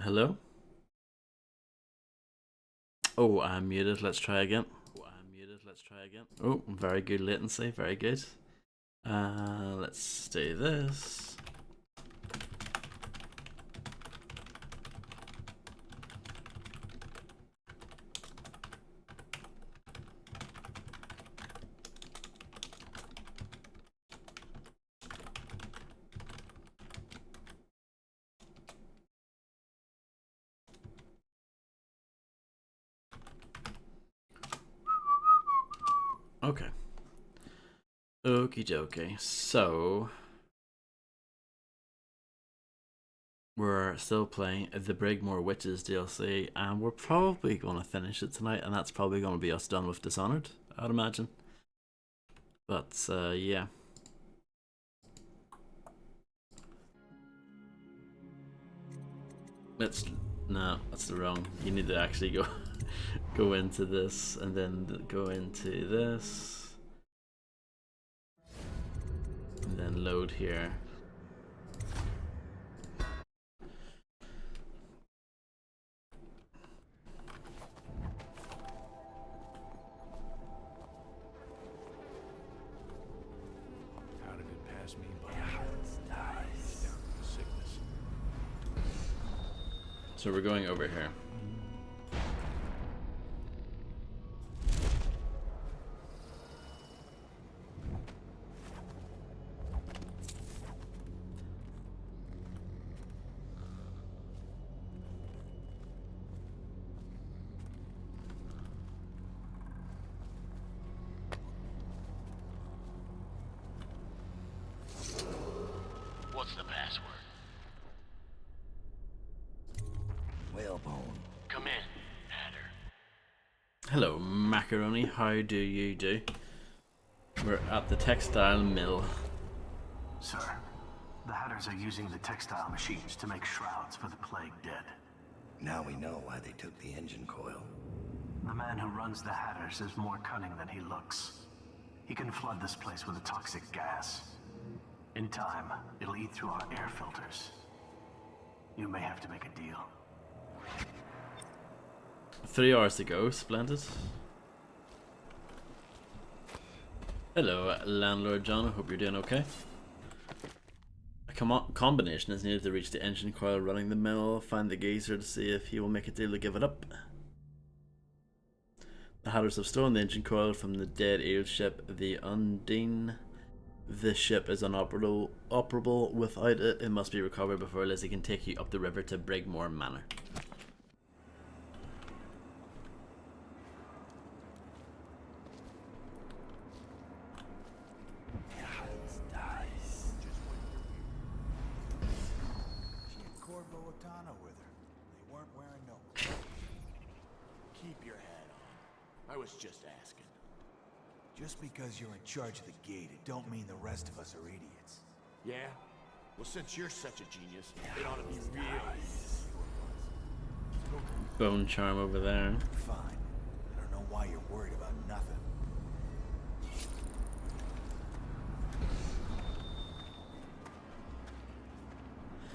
Hello? Oh, I'm muted. Let's try again. Oh, very good latency. Very good. Let's do this. Okay. Okie dokie. So, we're still playing the Brigmore Witches DLC, and we're probably going to finish it tonight, and that's probably going to be us done with Dishonored, I'd imagine. But, yeah. Let's. No, that's the wrong. You need to actually go into this, and then go into this, and then load here. So we're going over here. What's the password? Whalebone. Come in, Hatter. Hello, Macaroni. How do you do? We're at the textile mill. Sir, the Hatters are using the textile machines to make shrouds for the plague dead. Now we know why they took the engine coil. The man who runs the Hatters is more cunning than he looks. He can flood this place with a toxic gas. In time, it'll eat through our air filters. You may have to make a deal. 3 hours to go. Splendid. Hello, Landlord John. I hope you're doing okay. A combination is needed to reach the engine coil running the mill. Find the geezer to see if he will make a deal to give it up. The Hatters have stolen the engine coil from the dead eel ship, the Undine. The ship is inoperable. Without it, it must be recovered before Lizzie can take you up the river to Brigmore Manor. Keep your hat on. I was just asking. Just because you're in charge of the gate, it don't mean the rest of us are idiots. Yeah? Well, since you're such a genius, it ought to be real easy. Bone charm over there. Fine. I don't know why you're worried about nothing.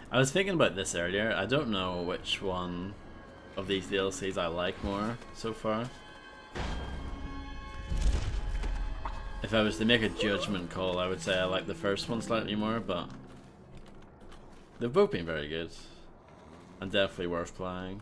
I was thinking about this earlier. I don't know which one of these DLCs I like more so far. If I was to make a judgment call, I would say I like the first one slightly more, but they've both been very good and definitely worth playing.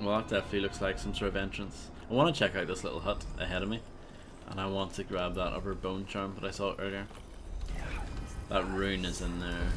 Well, that definitely looks like some sort of entrance. I want to check out this little hut ahead of me. And I want to grab that other bone charm, but I saw it earlier. That rune is in there.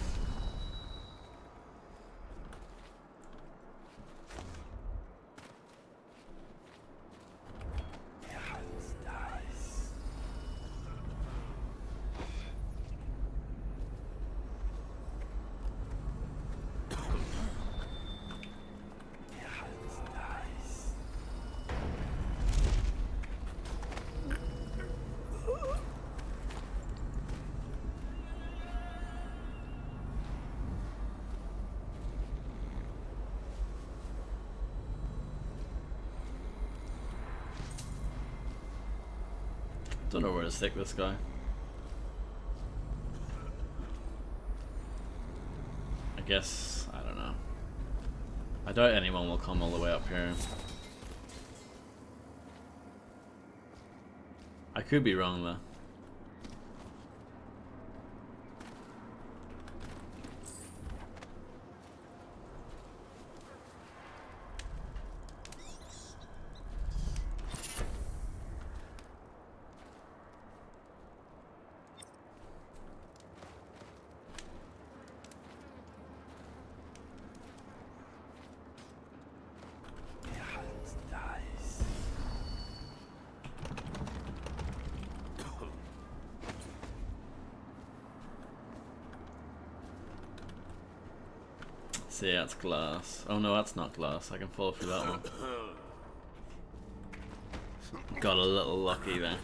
Don't know where to stick this guy. I guess, I don't know. I doubt anyone will come all the way up here. I could be wrong though. See, that's glass. Oh no, that's not glass. I can fall through that one. Got a little lucky there.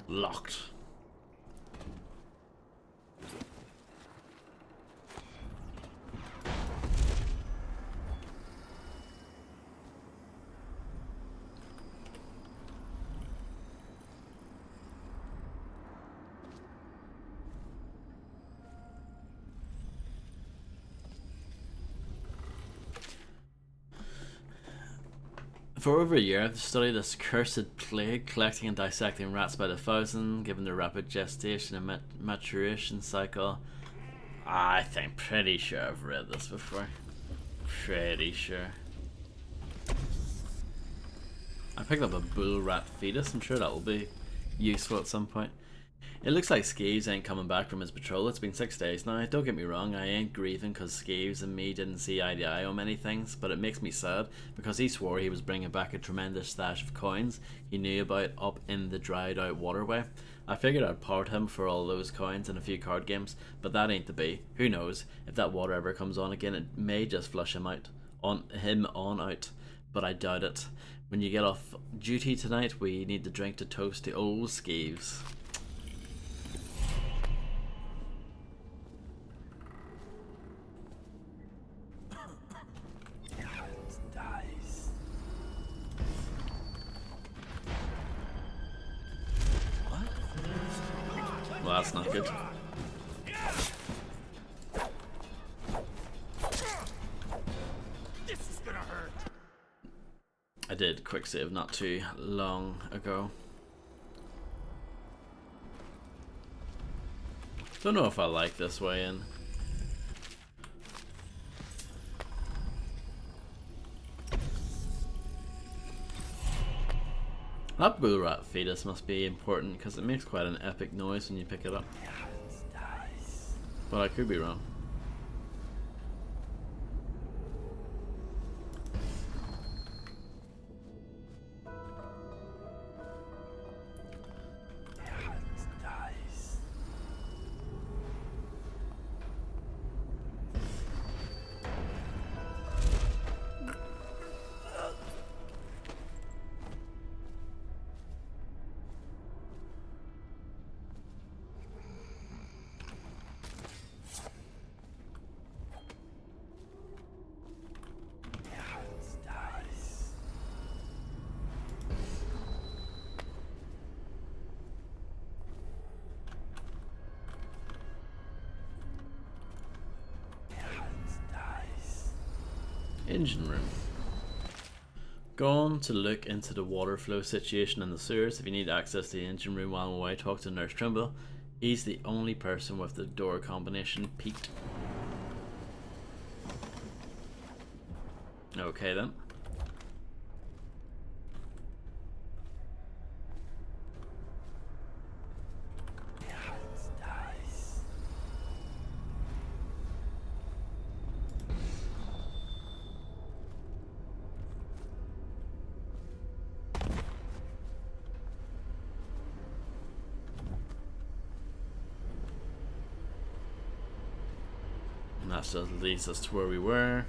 Locked. For over a year, I've studied this cursed plague, collecting and dissecting rats by the thousand, given their rapid gestation and maturation cycle. I think pretty sure I've read this before. Pretty sure. I picked up a bull rat fetus. I'm sure that will be useful at some point. It looks like Skeeves ain't coming back from his patrol. It's been 6 days now. Don't get me wrong, I ain't grieving because Skeeves and me didn't see eye to eye on many things, but it makes me sad because he swore he was bringing back a tremendous stash of coins he knew about up in the dried out waterway. I figured I'd part him for all those coins and a few card games, but that ain't to be. Who knows? If that water ever comes on again, it may just flush him out. On out. But I doubt it. When you get off duty tonight, we need to drink to toast to old Skeeves. Well, that's not good. This is gonna hurt. I did quick save not too long ago. Don't know if I like this way in. That bull rat fetus must be important because it makes quite an epic noise when you pick it up. But I could be wrong. Engine room. Gone to look into the water flow situation in the sewers. If you need access to the engine room while I'm away, talk to Nurse Trimble. He's the only person with the door combination peaked. Okay then. And that still leads us to where we were.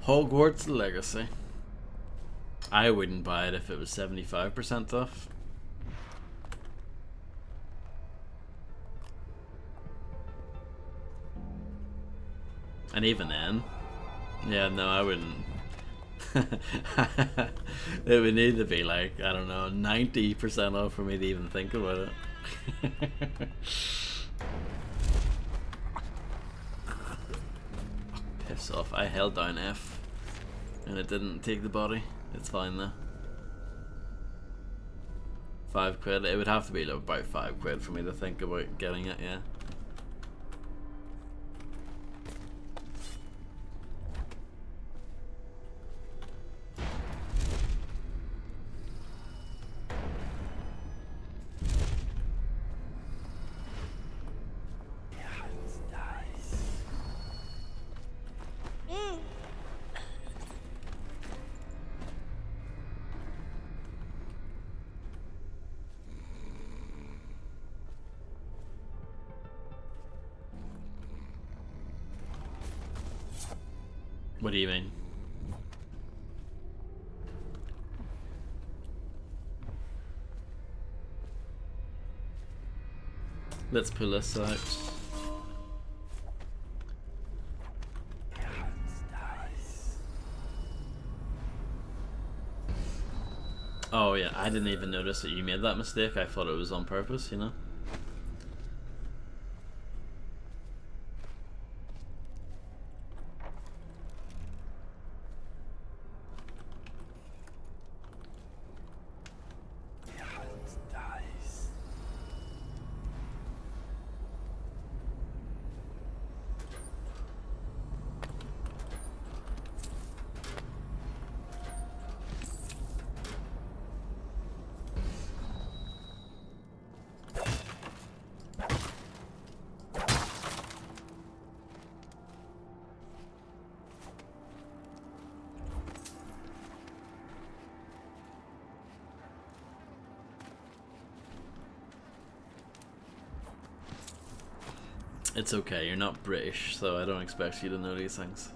Hogwarts Legacy. I wouldn't buy it if it was 75% off. And even then, yeah, no, I wouldn't. It would need to be like, I don't know, 90% off for me to even think about it. Piss off. I held down F and it didn't take the body. It's fine though. £5. It would have to be about £5 for me to think about getting it, yeah. What do you mean? Let's pull this out. Oh yeah, I didn't even notice that you made that mistake. I thought it was on purpose, you know? It's okay, you're not British, so I don't expect you to know these things.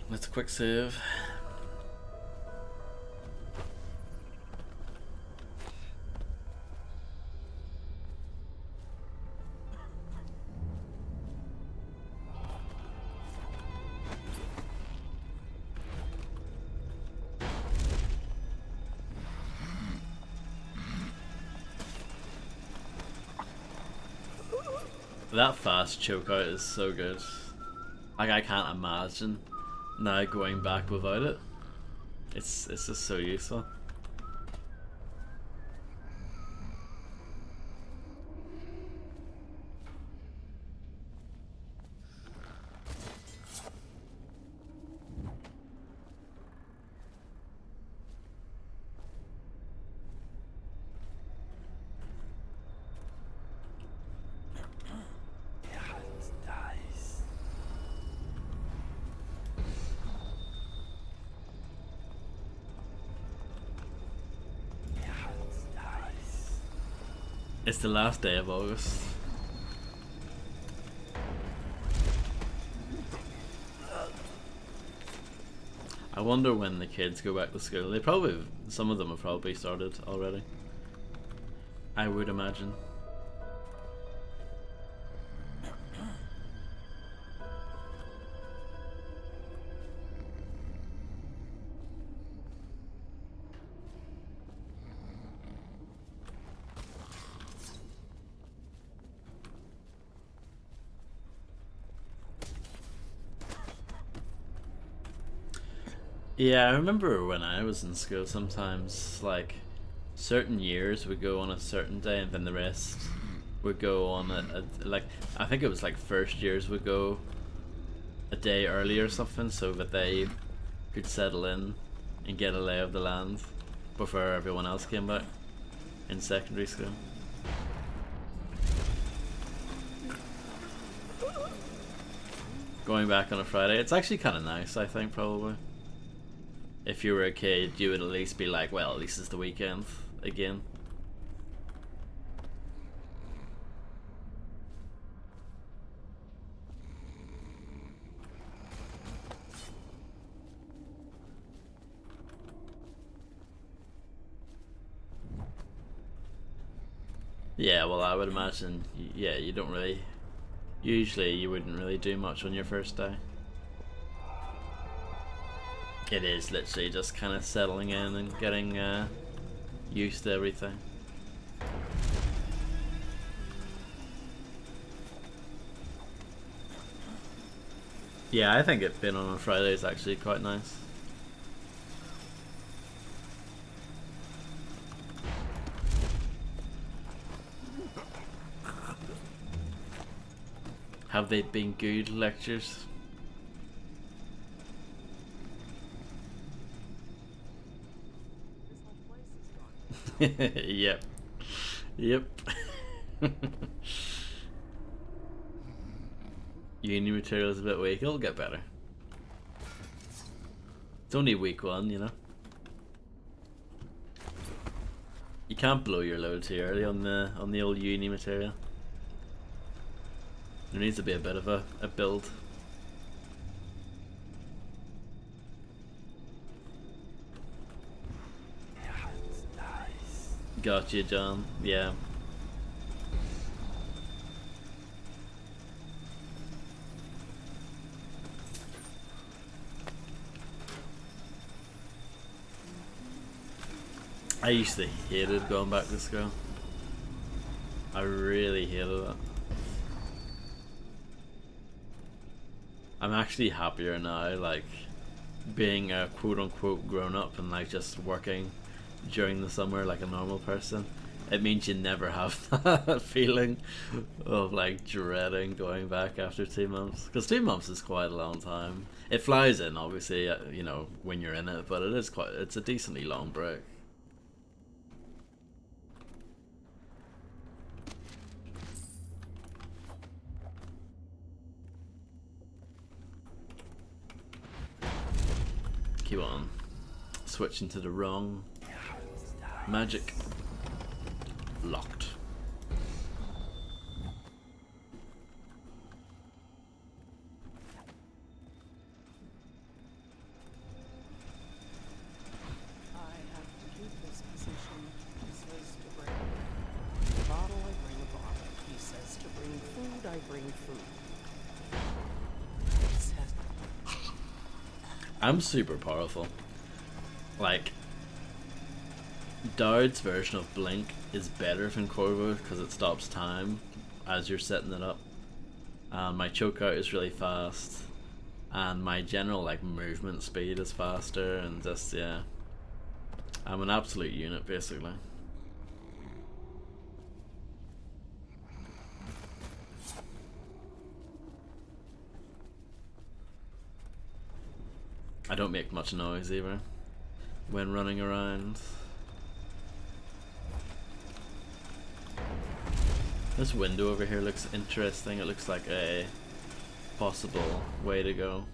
Let's quick save. That fast chokeout is so good. Like, I can't imagine now going back without it. It's just so useful. It's the last day of August. I wonder when the kids go back to school. They probably, some of them have probably started already. I would imagine. Yeah, I remember when I was in school sometimes, like, certain years would go on a certain day and then the rest would go on like, I think it was like first years would go a day early or something so that they could settle in and get a lay of the land before everyone else came back in secondary school. Going back on a Friday, it's actually kind of nice, I think, probably. If you were a kid, you would at least be like, well, at least it's the weekend again. Yeah, well, I would imagine, yeah, you don't really, usually you wouldn't really do much on your first day. It is literally just kind of settling in and getting used to everything. Yeah, I think it being on a Friday is actually quite nice. Have they been good lectures? Yep. Yep. Uni material is a bit weak. It'll get better. It's only week 1, you know. You can't blow your load too early on the old uni material. There needs to be a bit of a build. Gotcha, John. Yeah. I used to hate it going back to school. I really hated it. I'm actually happier now, like, being a quote-unquote grown-up and, like, just working during the summer like a normal person. It means you never have that feeling of, like, dreading going back after 2 months. Because 2 months is quite a long time. It flies in, obviously, you know, when you're in it, but it's a decently long break. Keep on. Switching to the wrong magic. Locked. I have to keep this position. He says to bring a bottle, I bring a bottle. He says to bring food, I bring food. He says... I'm super powerful. Like, Dowd's version of Blink is better than Corvo because it stops time as you're setting it up. My chokeout is really fast, and my general, like, movement speed is faster, and just, yeah, I'm an absolute unit basically. I don't make much noise either when running around. This window over here looks interesting. It looks like a possible way to go.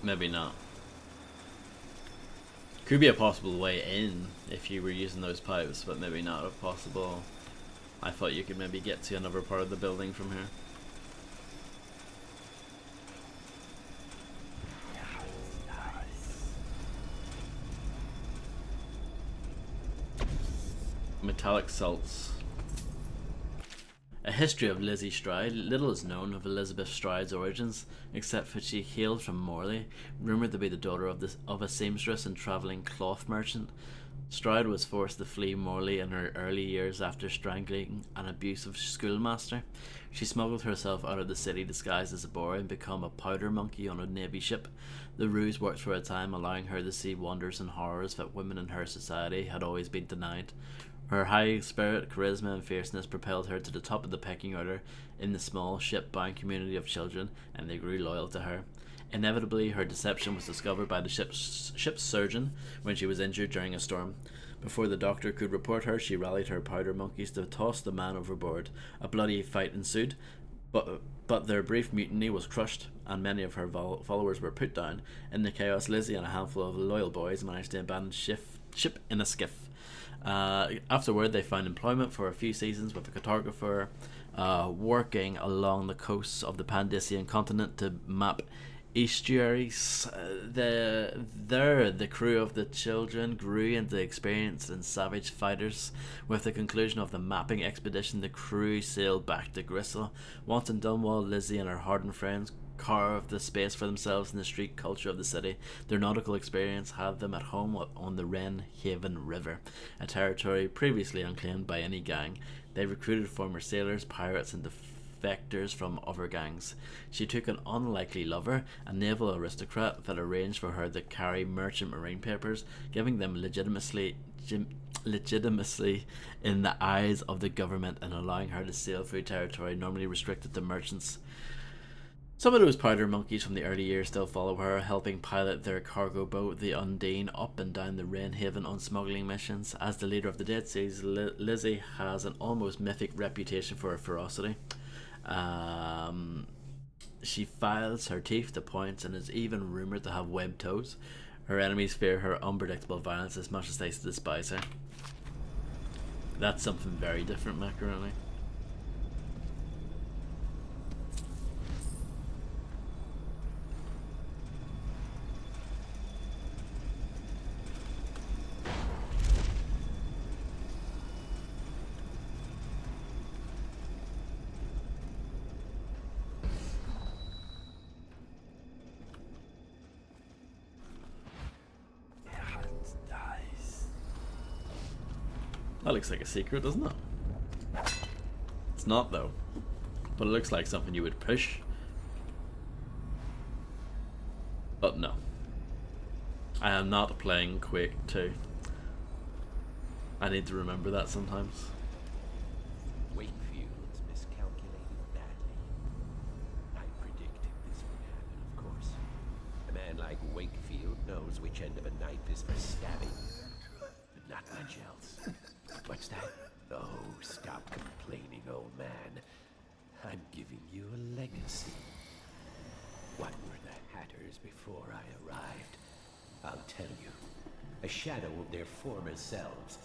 Maybe not. Could be a possible way in if you were using those pipes, but maybe not a possible. I thought you could maybe get to another part of the building from here. Metallic salts. A history of Lizzie Stride. Little is known of Elizabeth Stride's origins, except that she hailed from Morley, rumoured to be the daughter of a seamstress and travelling cloth merchant. Stride was forced to flee Morley in her early years after strangling an abusive schoolmaster. She smuggled herself out of the city disguised as a boy and became a powder monkey on a navy ship. The ruse worked for a time, allowing her to see wonders and horrors that women in her society had always been denied. Her high spirit, charisma, and fierceness propelled her to the top of the pecking order in the small ship-bound community of children, and they grew loyal to her. Inevitably, her deception was discovered by the ship's surgeon when she was injured during a storm. Before the doctor could report her, she rallied her powder monkeys to toss the man overboard. A bloody fight ensued, but their brief mutiny was crushed, and many of her followers were put down. In the chaos, Lizzie and a handful of loyal boys managed to abandon ship in a skiff. Afterward, they found employment for a few seasons with a cartographer, working along the coasts of the Pandician continent to map estuaries. The crew of the children grew into experienced and savage fighters. With the conclusion of the mapping expedition, the crew sailed back to Gristle. Once in Dunwall, Lizzie and her hardened friends carved the space for themselves in the street culture of the city. Their nautical experience had them at home on the Wren Haven River, a territory previously unclaimed by any gang. They recruited former sailors, pirates, and defectors from other gangs. She took an unlikely lover, a naval aristocrat that arranged for her to carry merchant marine papers, giving them legitimacy in the eyes of the government and allowing her to sail through territory normally restricted to merchants. Some of those powder monkeys from the early years still follow her, helping pilot their cargo boat, the Undine, up and down the Wren Haven on smuggling missions. As the leader of the Dead Seas, Lizzie has an almost mythic reputation for her ferocity. She files her teeth to points and is even rumoured to have webbed toes. Her enemies fear her unpredictable violence as much as they despise her. That's something very different, Macaroni. That looks like a secret, doesn't it? It's not, though. But it looks like something you would push. But no. I am not playing Quake 2. I need to remember that sometimes. Wakefield's miscalculated badly. I predicted this would happen, of course. A man like Wakefield knows which end of a knife is for stabbing, but not much else. What's that? Oh, stop complaining, old man. I'm giving you a legacy. What were the Hatters before I arrived? I'll tell you. A shadow of their former selves.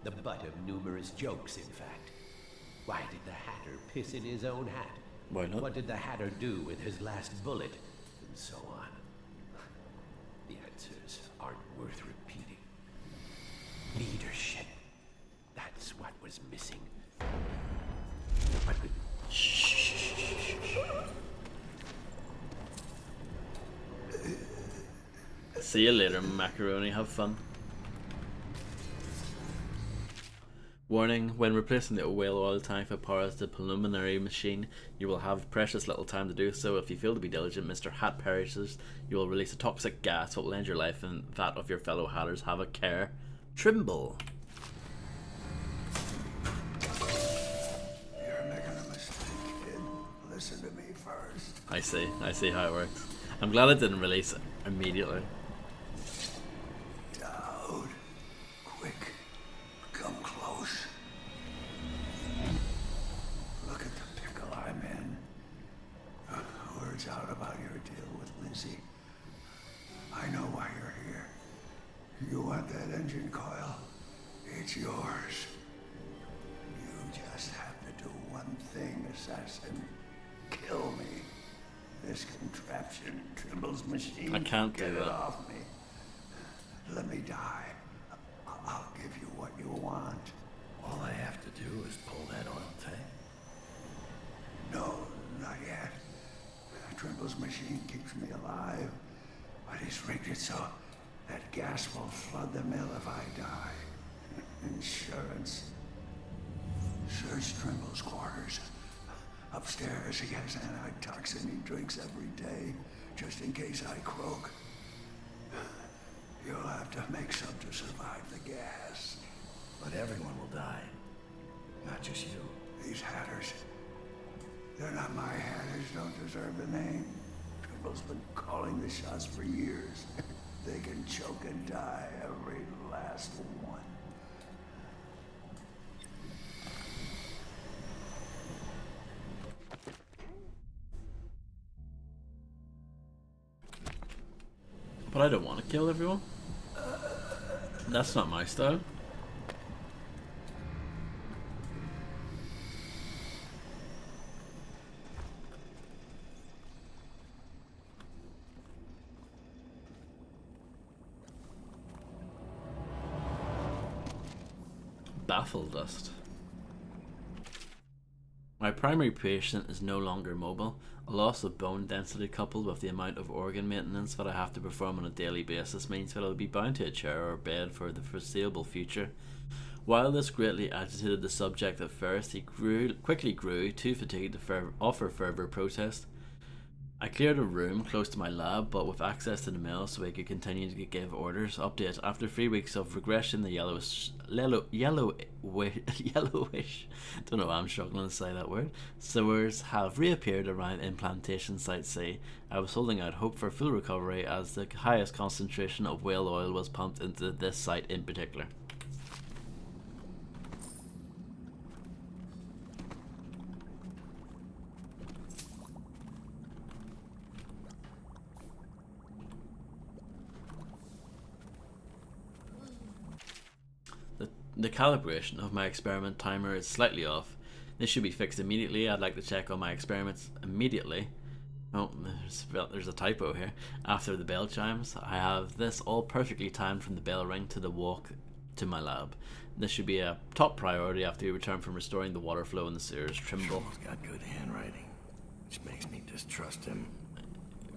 The butt of numerous jokes, in fact. Why did the Hatter piss in his own hat? Why not? What did the Hatter do with his last bullet? And so on. The answers aren't worth repeating. Leadership. That's what was missing. But See you later, Macaroni. Have fun. Warning, when replacing the whale oil tank that powers the preliminary machine, you will have precious little time to do so. If you fail to be diligent, Mr. Hat perishes. You will release a toxic gas that will end your life and that of your fellow Hatters. Have a care. Trimble. You're making a mistake, kid. Listen to me first. I see how it works. I'm glad it didn't release immediately. Dowd. Quick. Come close. Look at the pickle I'm in. Words out about your deal with Lizzie. It's yours. You just have to do one thing, assassin. Kill me. This contraption, Trimble's machine. I can't Get do it that. off me. Let me die. I'll give you what you want. All I have to do is pull that oil tank. No, not yet. Trimble's machine keeps me alive, but he's rigged it so that gas will flood the mill if I die. Insurance. Search Trimble's quarters. Upstairs, he has antitoxin he drinks every day, just in case I croak. You'll have to make some to survive the gas. But everyone will die. Not just you. These hatters, they're not my hatters, don't deserve the name. Trimble's been calling the shots for years. They can choke and die, every last one. But I don't want to kill everyone. That's not my style. Baffle dust. My primary patient is no longer mobile. A loss of bone density coupled with the amount of organ maintenance that I have to perform on a daily basis means that I'll be bound to a chair or bed for the foreseeable future. While this greatly agitated the subject at first, he quickly grew too fatigued to offer further protest. I cleared a room close to my lab, but with access to the mill so I could continue to give orders. Update: after 3 weeks of regression, the yellowish, don't know why I'm struggling to say that word, sewers have reappeared around implantation site C. I was holding out hope for full recovery as the highest concentration of whale oil was pumped into this site in particular. The calibration of my experiment timer is slightly off. This should be fixed immediately. I'd like to check on my experiments immediately. Oh, there's a typo here. After the bell chimes, I have this all perfectly timed from the bell ring to the walk to my lab. This should be a top priority after we return from restoring the water flow in the sewers. Trimble. He's got good handwriting, which makes me distrust him.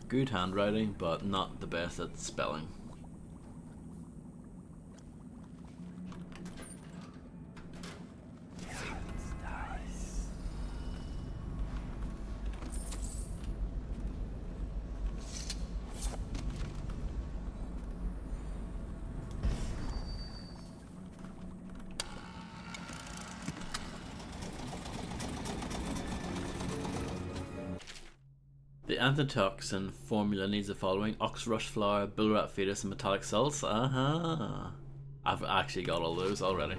Good handwriting, but not the best at spelling. The antitoxin formula needs the following: oxrush flour, bullrat fetus, and metallic salts. I've actually got all those already.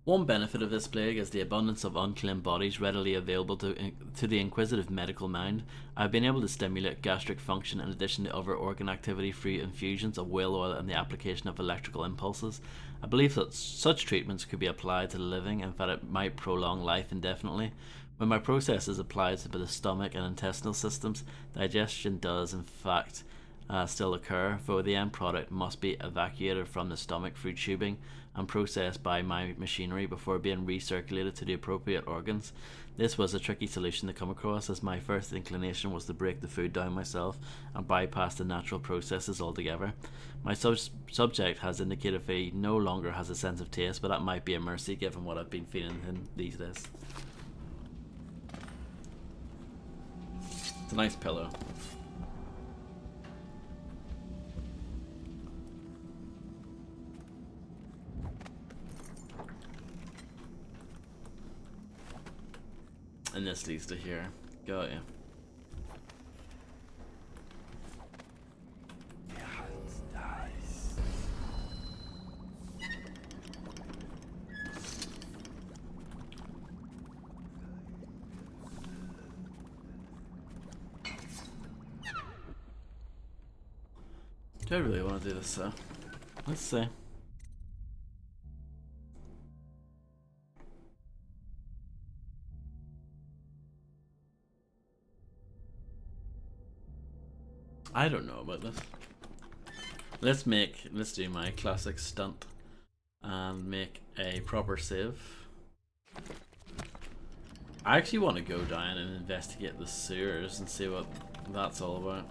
One benefit of this plague is the abundance of unclaimed bodies readily available to the inquisitive medical mind. I've been able to stimulate gastric function in addition to other organ activity through infusions of whale oil and the application of electrical impulses. I believe that such treatments could be applied to the living and that it might prolong life indefinitely. When my process is applied to the stomach and intestinal systems, digestion does in fact still occur, though the end product must be evacuated from the stomach through tubing and processed by my machinery before being recirculated to the appropriate organs. This was a tricky solution to come across, as my first inclination was to break the food down myself and bypass the natural processes altogether. My subject has indicated that he no longer has a sense of taste, but that might be a mercy given what I've been feeding him these days. It's a nice pillow. And this leads to here. Got you. Do I really want to do this though? Let's see. I don't know about this. Let's do my classic stunt and make a proper save. I actually want to go down and investigate the sewers and see what that's all about.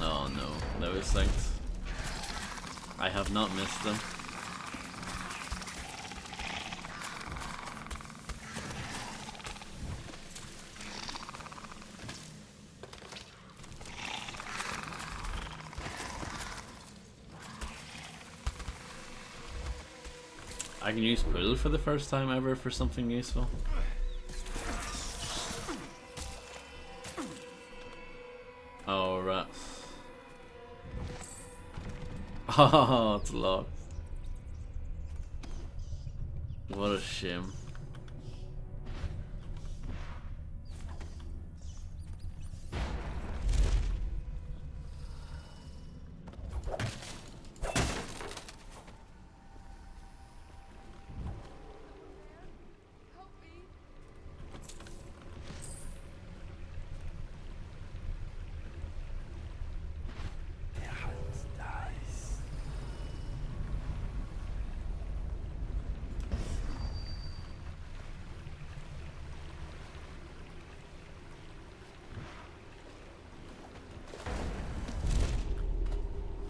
Oh no, those things. I have not missed them. I can use pull for the first time ever for something useful. Oh, right. Oh, it's locked. What a shame.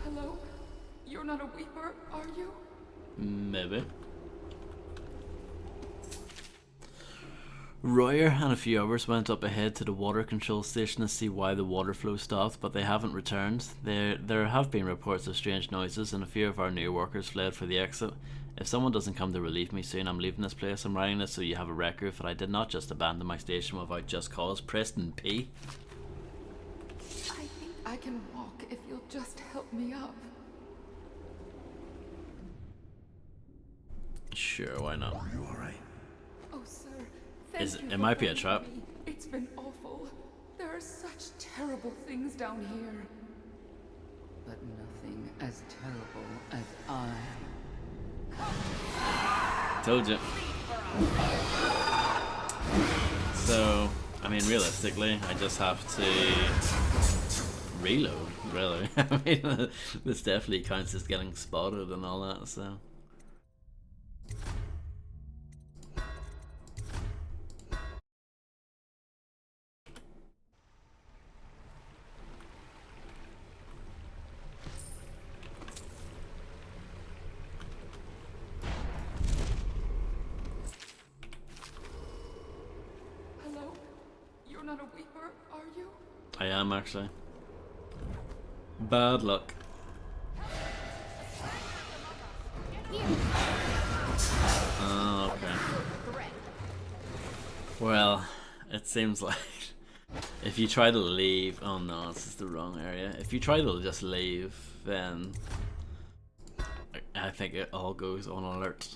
Hello? You're not a weeper, are you? Maybe. Royer and a few others went up ahead to the water control station to see why the water flow stopped, but they haven't returned. There have been reports of strange noises, and a few of our new workers fled for the exit. If someone doesn't come to relieve me soon, I'm leaving this place. I'm writing this so you have a record that I did not just abandon my station without just cause. Preston P. I think I can walk if you'll just help me up. Sure, why not? Are you alright? Oh, sir. Thank you It for might be a finding trap. me. It's been awful. There are such terrible things down here. But nothing as terrible as I. Told you. So, I mean, realistically, I just have to reload, really. I mean, this definitely counts as getting spotted and all that, so. Hello? You're not a weeper, are you? I am actually. Bad luck. Oh, okay. Well, it seems like if you try to leave, oh no, this is the wrong area. If you try to just leave, then I think it all goes on alert.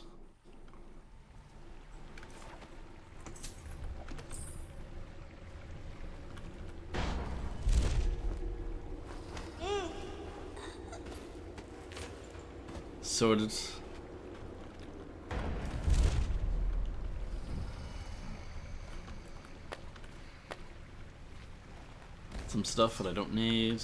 Sorted. Some stuff that I don't need.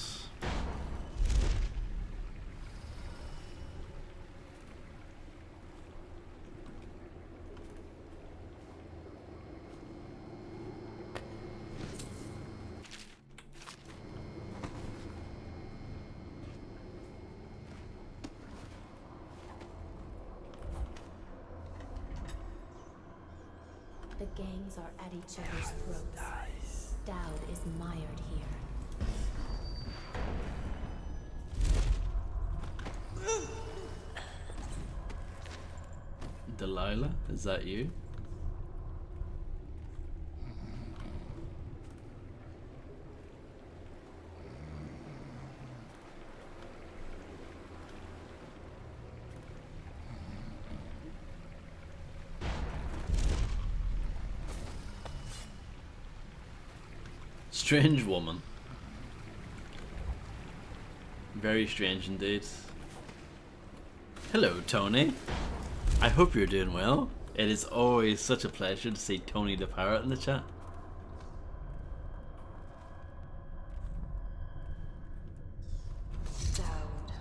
The gangs are at each other's throats. Dowd is mired here. Delilah, is that you? Strange woman. Very strange indeed. Hello, Tony. I hope you're doing well. It is always such a pleasure to see Tony the Pirate in the chat. Dowd.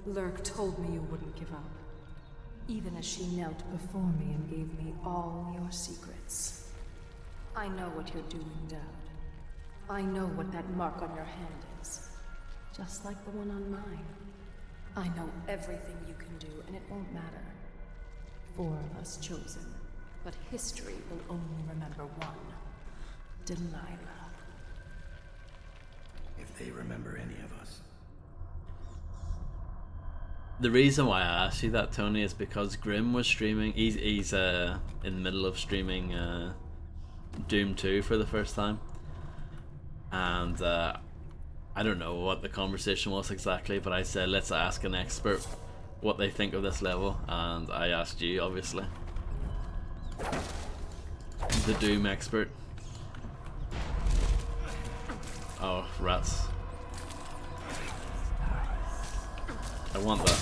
Lurk told me you wouldn't give up. Even as she knelt before me and gave me all your secrets. I know what you're doing, Dowd. I know what that mark on your hand is. Just like the one on mine. I know everything you can do, and it won't matter. 4 of us chosen, but history will only remember one. Delilah. If they remember any of us. The reason why I asked you that, Tony, is because Grim was streaming. He's in the middle of streaming Doom 2 for the first time. And I don't know what the conversation was exactly, but I said let's ask an expert what they think of this level, and I asked you, obviously. The Doom expert. Oh, rats. I want that.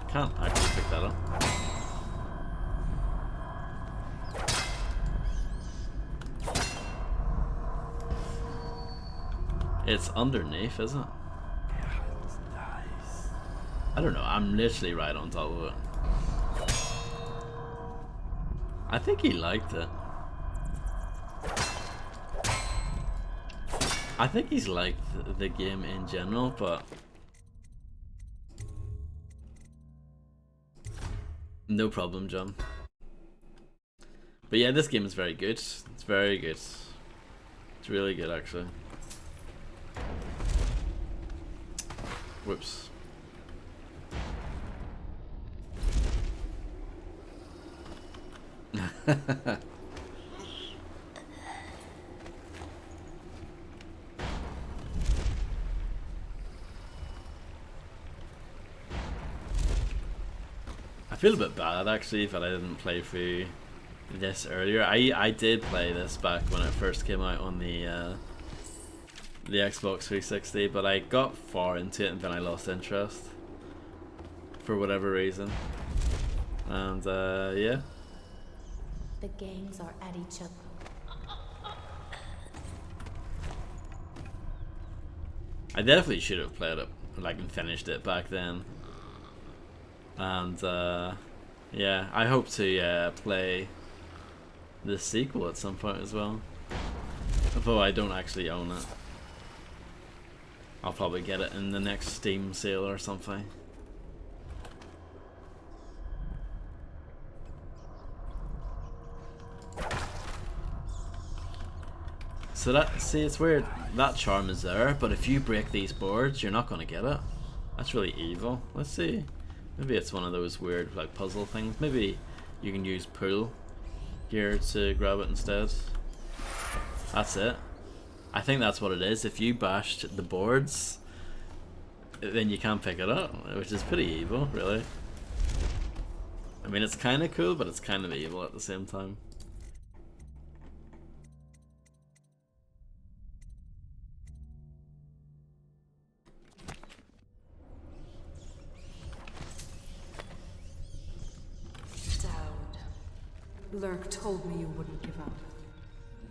Can't actually pick that up. It's underneath, is it? I don't know, I'm literally right on top of it. I think he liked it. I think he's liked the game in general, but no problem, John. But yeah, this game is very good. It's very good. It's really good, actually. Whoops. I feel a bit bad actually that I didn't play through this earlier. I did play this back when it first came out on the Xbox 360, but I got far into it and then I lost interest for whatever reason. And yeah. The gangs are at each other. I definitely should have played it, like, and finished it back then. And yeah, I hope to play the sequel at some point as well. Although I don't actually own it. I'll probably get it in the next Steam sale or something. So that, see, it's weird. That charm is there, but if you break these boards, you're not going to get it. That's really evil. Let's see. Maybe it's one of those weird, like, puzzle things. Maybe you can use pull here to grab it instead. That's it. I think that's what it is. If you bashed the boards, then you can't pick it up, which is pretty evil, really. I mean, it's kind of cool, but it's kind of evil at the same time. Lurk told me you wouldn't give up.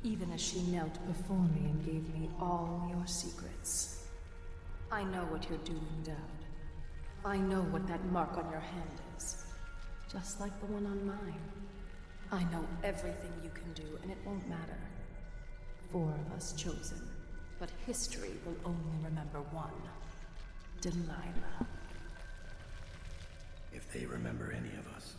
Even as she knelt before me and gave me all your secrets. I know what you're doing, Dowd. I know what that mark on your hand is. Just like the one on mine. I know everything you can do, and it won't matter. 4 of us chosen, but history will only remember one. Delilah. If they remember any of us.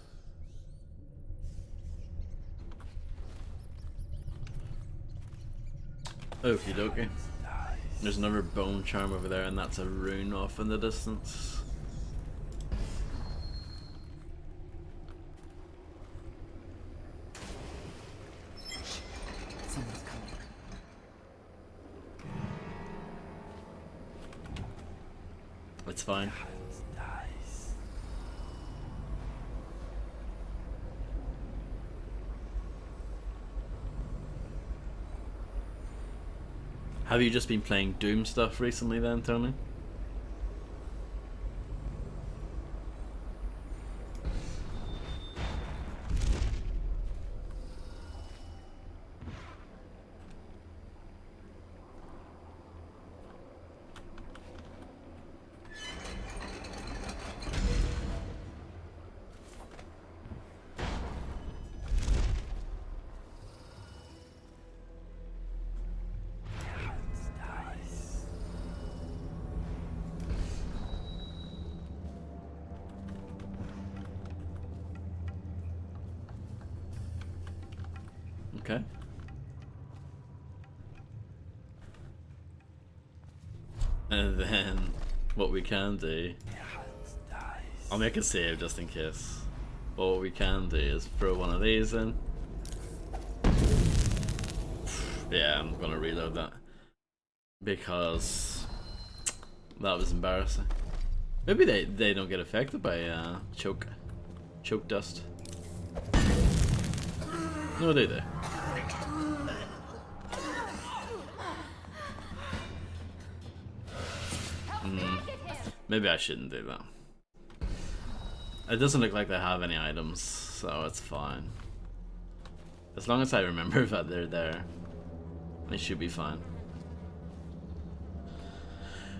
Okie dokie. There's another bone charm over there, and that's a rune off in the distance. It's fine. Have you just been playing Doom stuff recently then, Tony? Okay. And then what we can do, I'll make a save just in case. But what we can do is throw one of these in. Yeah, I'm gonna reload that because that was embarrassing. Maybe they don't get affected by choke dust. No, they do. Maybe I shouldn't do that. It doesn't look like they have any items, so it's fine. As long as I remember that they're there, they should be fine.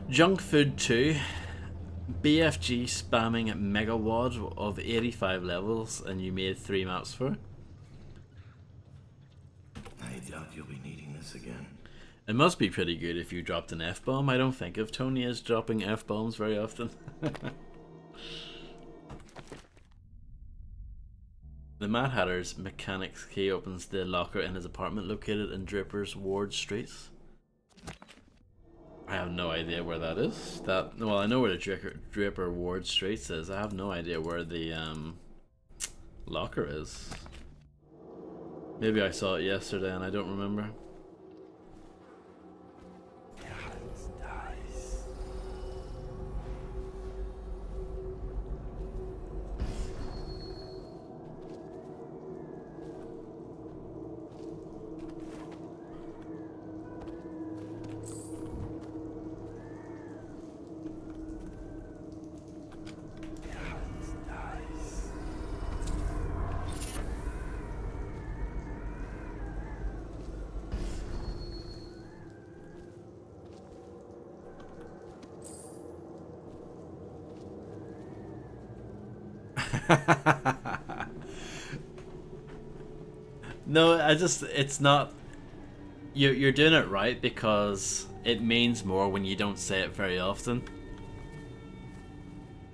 Junk Food 2. BFG spamming Megawad of 85 levels, and you made 3 maps for it. I doubt you'll be needing this again. It must be pretty good if you dropped an F-bomb. I don't think of Tony as dropping F-bombs very often. The Mad Hatter's mechanic's key opens the locker in his apartment located in Draper's Ward Streets. I have no idea where that is. Well, I know where the Draper Ward Streets is. I have no idea where the locker is. Maybe I saw it yesterday and I don't remember. No, it's not. You're doing it right because it means more when you don't say it very often.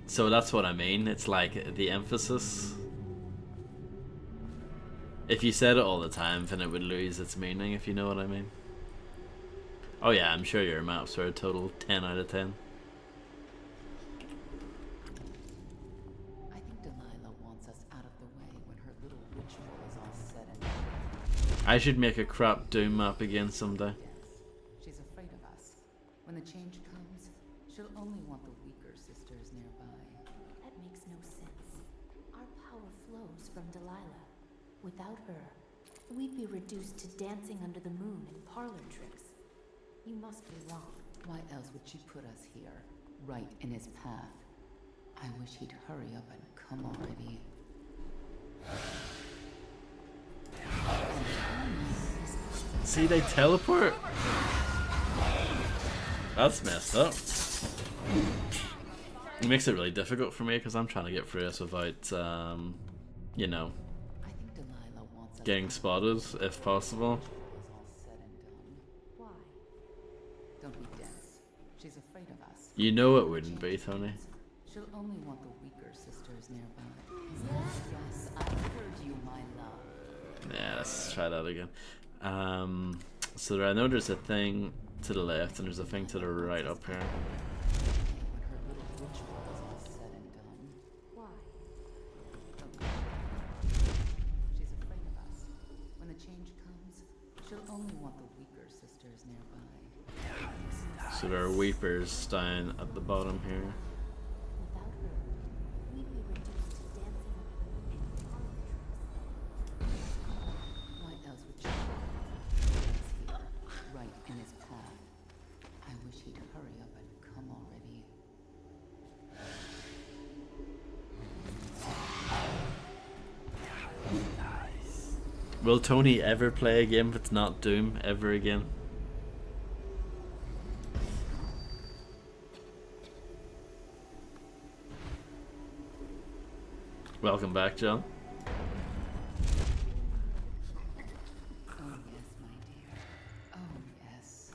So that's what I mean. It's like the emphasis. If you said it all the time, then it would lose its meaning, if you know what I mean. Oh yeah, I'm sure your maps are a total 10 out of 10. I think Delilah wants us out of the way when her little ritual is all said and done. I should make a crap Doom map again someday. She's afraid of us. When the change comes, she'll only want the weaker sisters nearby. That makes no sense. Our power flows from Delilah. Without her, we'd be reduced to dancing under the moon and parlor tricks. You must be wrong. Why else would she put us here, right in his path? I wish he'd hurry up and come already. See, they teleport? That's messed up. It makes it really difficult for me because I'm trying to get through this without, you know, getting spotted if possible. Why? Don't be dense. She's afraid of us. You know it wouldn't be, Tony. She'll only want the weaker sisters nearby. Yes, I heard you, my love. Yeah, let's try that again. So I know there's a thing to the left and there's a thing to the right up here. When her little ritual is all said and done. Why? She's afraid of us. When the change comes, she'll only want the weaker sisters nearby. So there are weepers down at the bottom here. Will Tony ever play a game if it's not Doom ever again? Welcome back, John. Oh, yes, my dear. Oh, yes.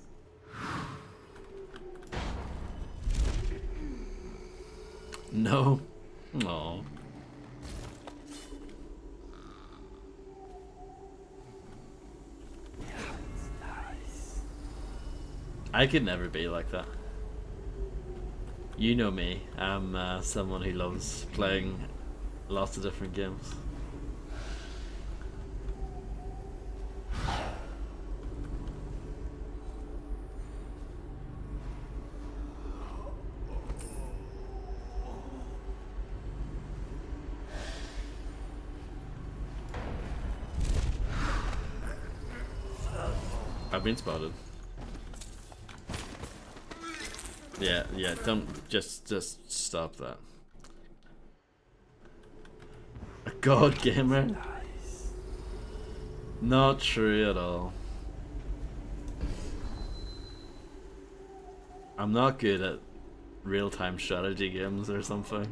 No. No. I could never be like that. You know me. I'm someone who loves playing lots of different games. I've been spotted. Yeah, don't just stop that. A god gamer? Not true at all. I'm not good at real-time strategy games or something.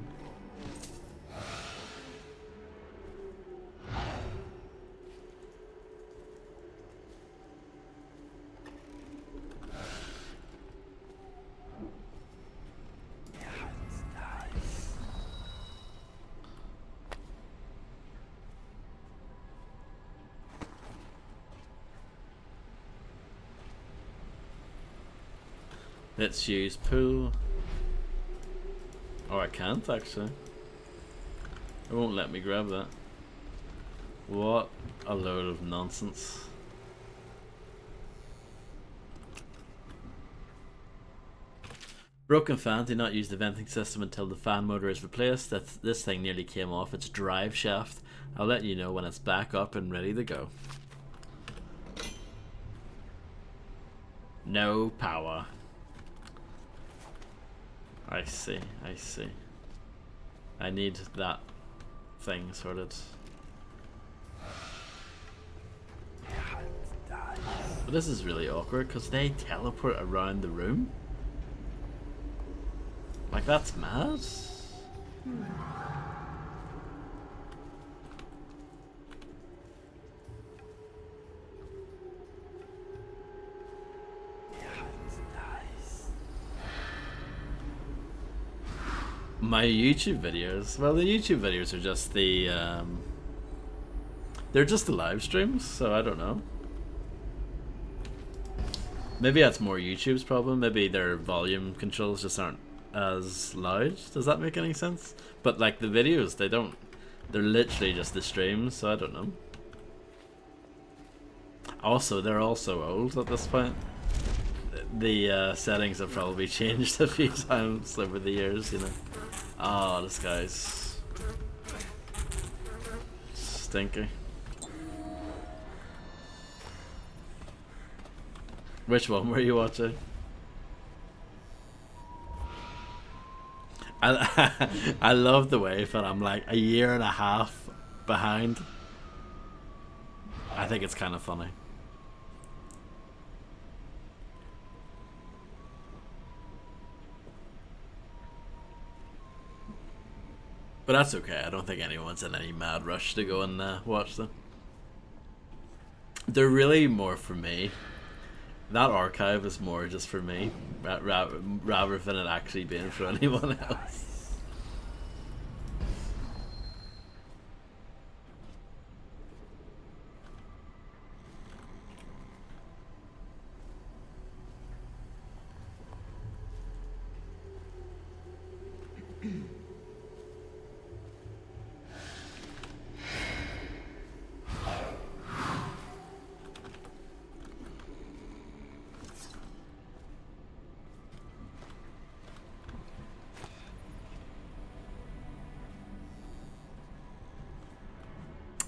Let's use pool. Oh, I can't actually. It won't let me grab that. What a load of nonsense. Broken fan did not use the venting system until the fan motor is replaced. This thing nearly came off its drive shaft. I'll let you know when it's back up and ready to go. No power. I see, I see. I need that thing sorted. But this is really awkward because they teleport around the room. Like, that's mad. My YouTube videos, well, the YouTube videos are just the, they're just the live streams, so I don't know. Maybe that's more YouTube's problem. Maybe their volume controls just aren't as loud. Does that make any sense? But like the videos, they're literally just the streams, so I don't know. Also, they're also old at this point. The settings have probably changed a few times over the years, you know. Oh, this guy's stinky. Which one were you watching? I love the way that I'm like a year and a half behind. I think it's kind of funny. But that's okay. I don't think anyone's in any mad rush to go and watch them. They're really more for me. That archive is more just for me, rather than it actually being for anyone else.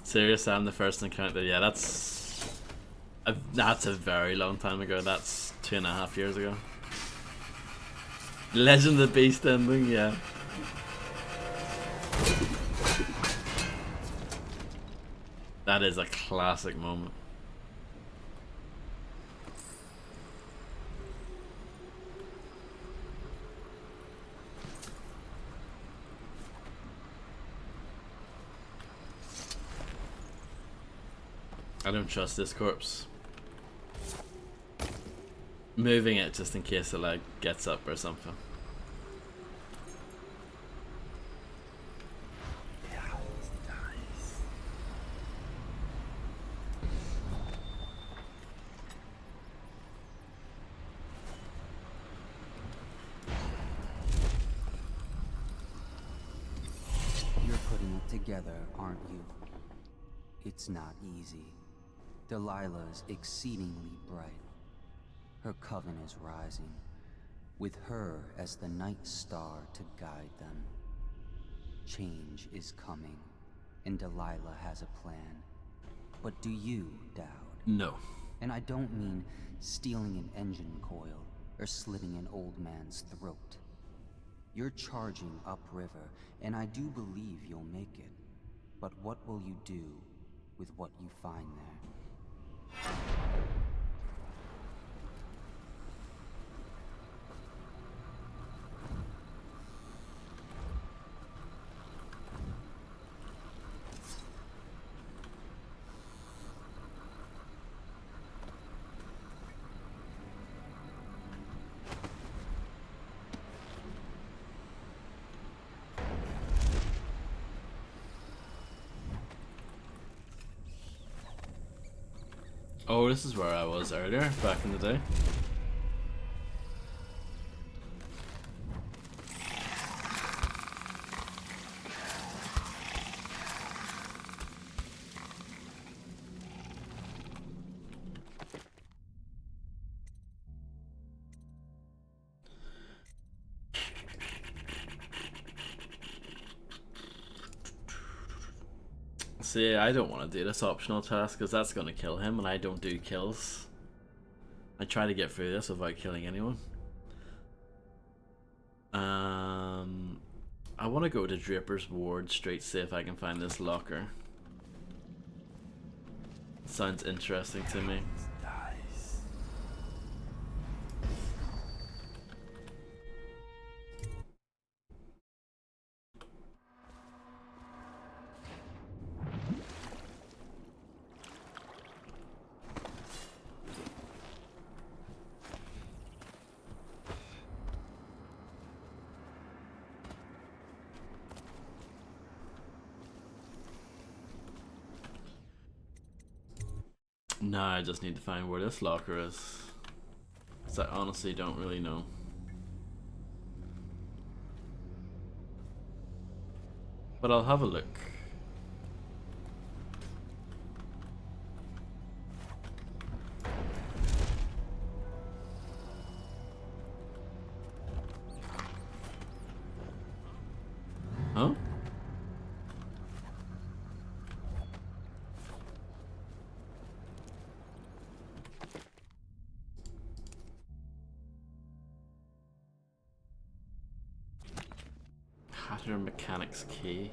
Serious, I'm the first encounter. Yeah, that's a very long time ago. That's 2.5 years ago. Legend of the Beast ending, yeah. That is a classic moment. I don't trust this corpse. Moving it just in case it like gets up or something. You're putting it together, aren't you? It's not easy. Delilah's exceedingly bright. Her coven is rising, with her as the night star to guide them. Change is coming, and Delilah has a plan. But do you, Dowd? No. And I don't mean stealing an engine coil or slitting an old man's throat. You're charging upriver, and I do believe you'll make it. But what will you do with what you find there? Oh, this is where I was earlier, back in the day. See, I don't want to do this optional task because that's going to kill him, and I don't do kills. I try to get through this without killing anyone. I want to go to Draper's Ward straight, see if I can find this locker. Sounds interesting to me. No, I just need to find where this locker is. Because I honestly don't really know. But I'll have a look. Huh? Hatter Mechanics Key.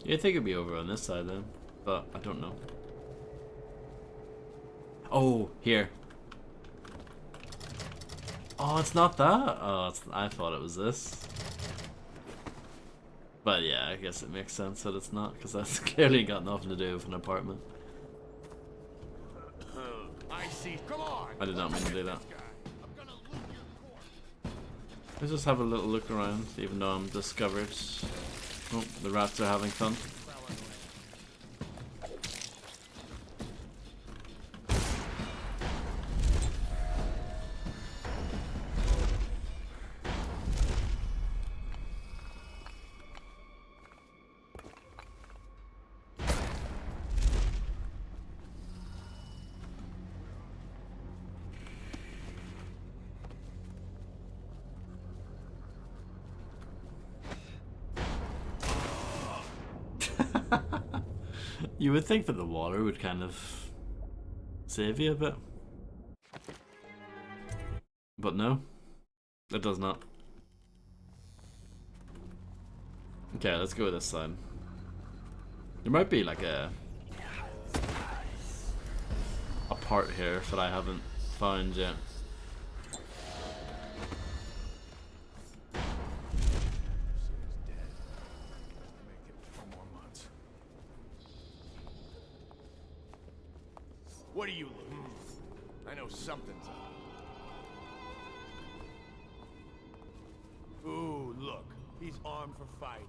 You'd think it'd be over on this side then, but I don't know. Oh, here. Oh, it's not that? Oh, I thought it was this. But yeah, I guess it makes sense that it's not, because that's clearly got nothing to do with an apartment. I see. Come on. I did not mean to do that. Let's just have a little look around, even though I'm discovered. Oh, the rats are having fun. You would think that the water would kind of save you a bit. But no, it does not. Okay, let's go this side. There might be like a part here that I haven't found yet. What are you looking? I know something's up. Ooh, look. He's armed for fighting.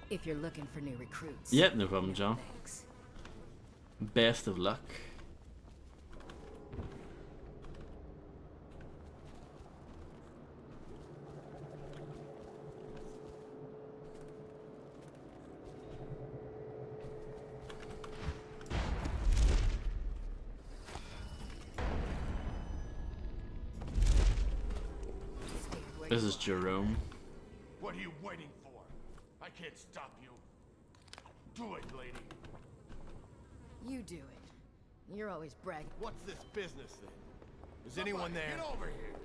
If you're looking for new recruits. Yep, no problem, John. Thanks. Best of luck. This is Jerome. What are you waiting for? I can't stop you. Do it, lady. You do it. You're always bragging. What's this business then? Is anyone there? Get over here.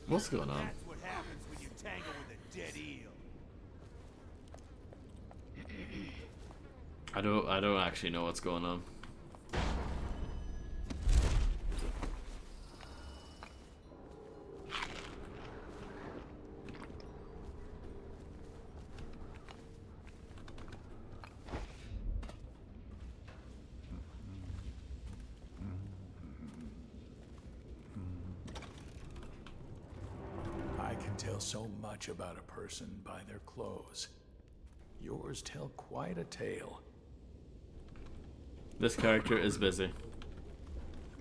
What's going on? That's what happens when you tangle with a dead eel. I don't actually know what's going on. I can tell so much about a person by their clothes. Yours tell quite a tale. This character is busy.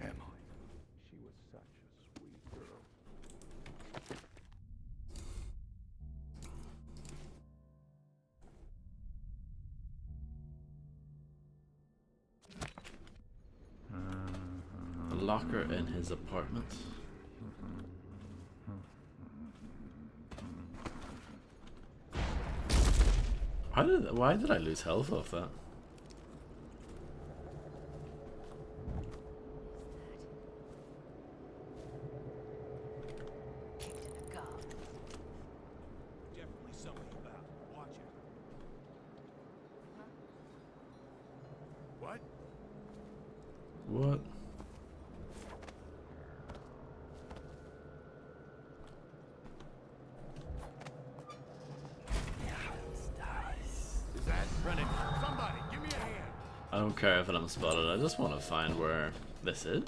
Emily. She was such a sweet girl. A locker in his apartment. Why did I lose health off that? Definitely somebody about. Watch it. What? What? Is that running? Somebody, give me a hand. I don't care if I'm spotted, I just want to find where this is.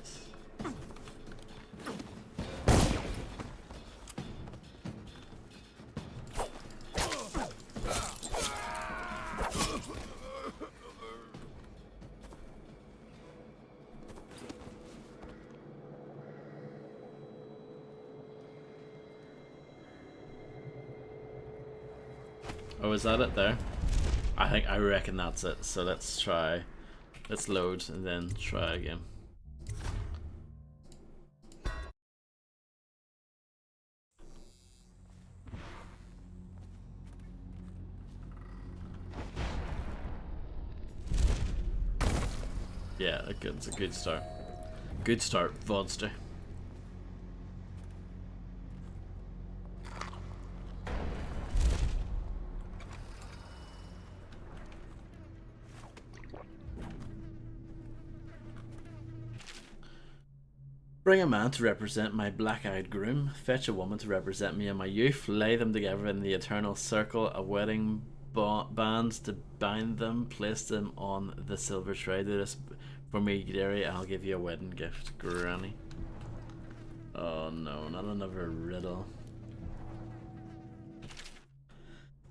Oh, is that it there? I reckon that's it. So let's try. Let's load and then try again. Yeah, it's a good start. Good start, Vodster. Bring a man to represent my black-eyed groom, fetch a woman to represent me in my youth, lay them together in the eternal circle, a wedding bands to bind them, place them on the silver tray. Do this for me, dearie, I'll give you a wedding gift, granny. Oh no, not another riddle.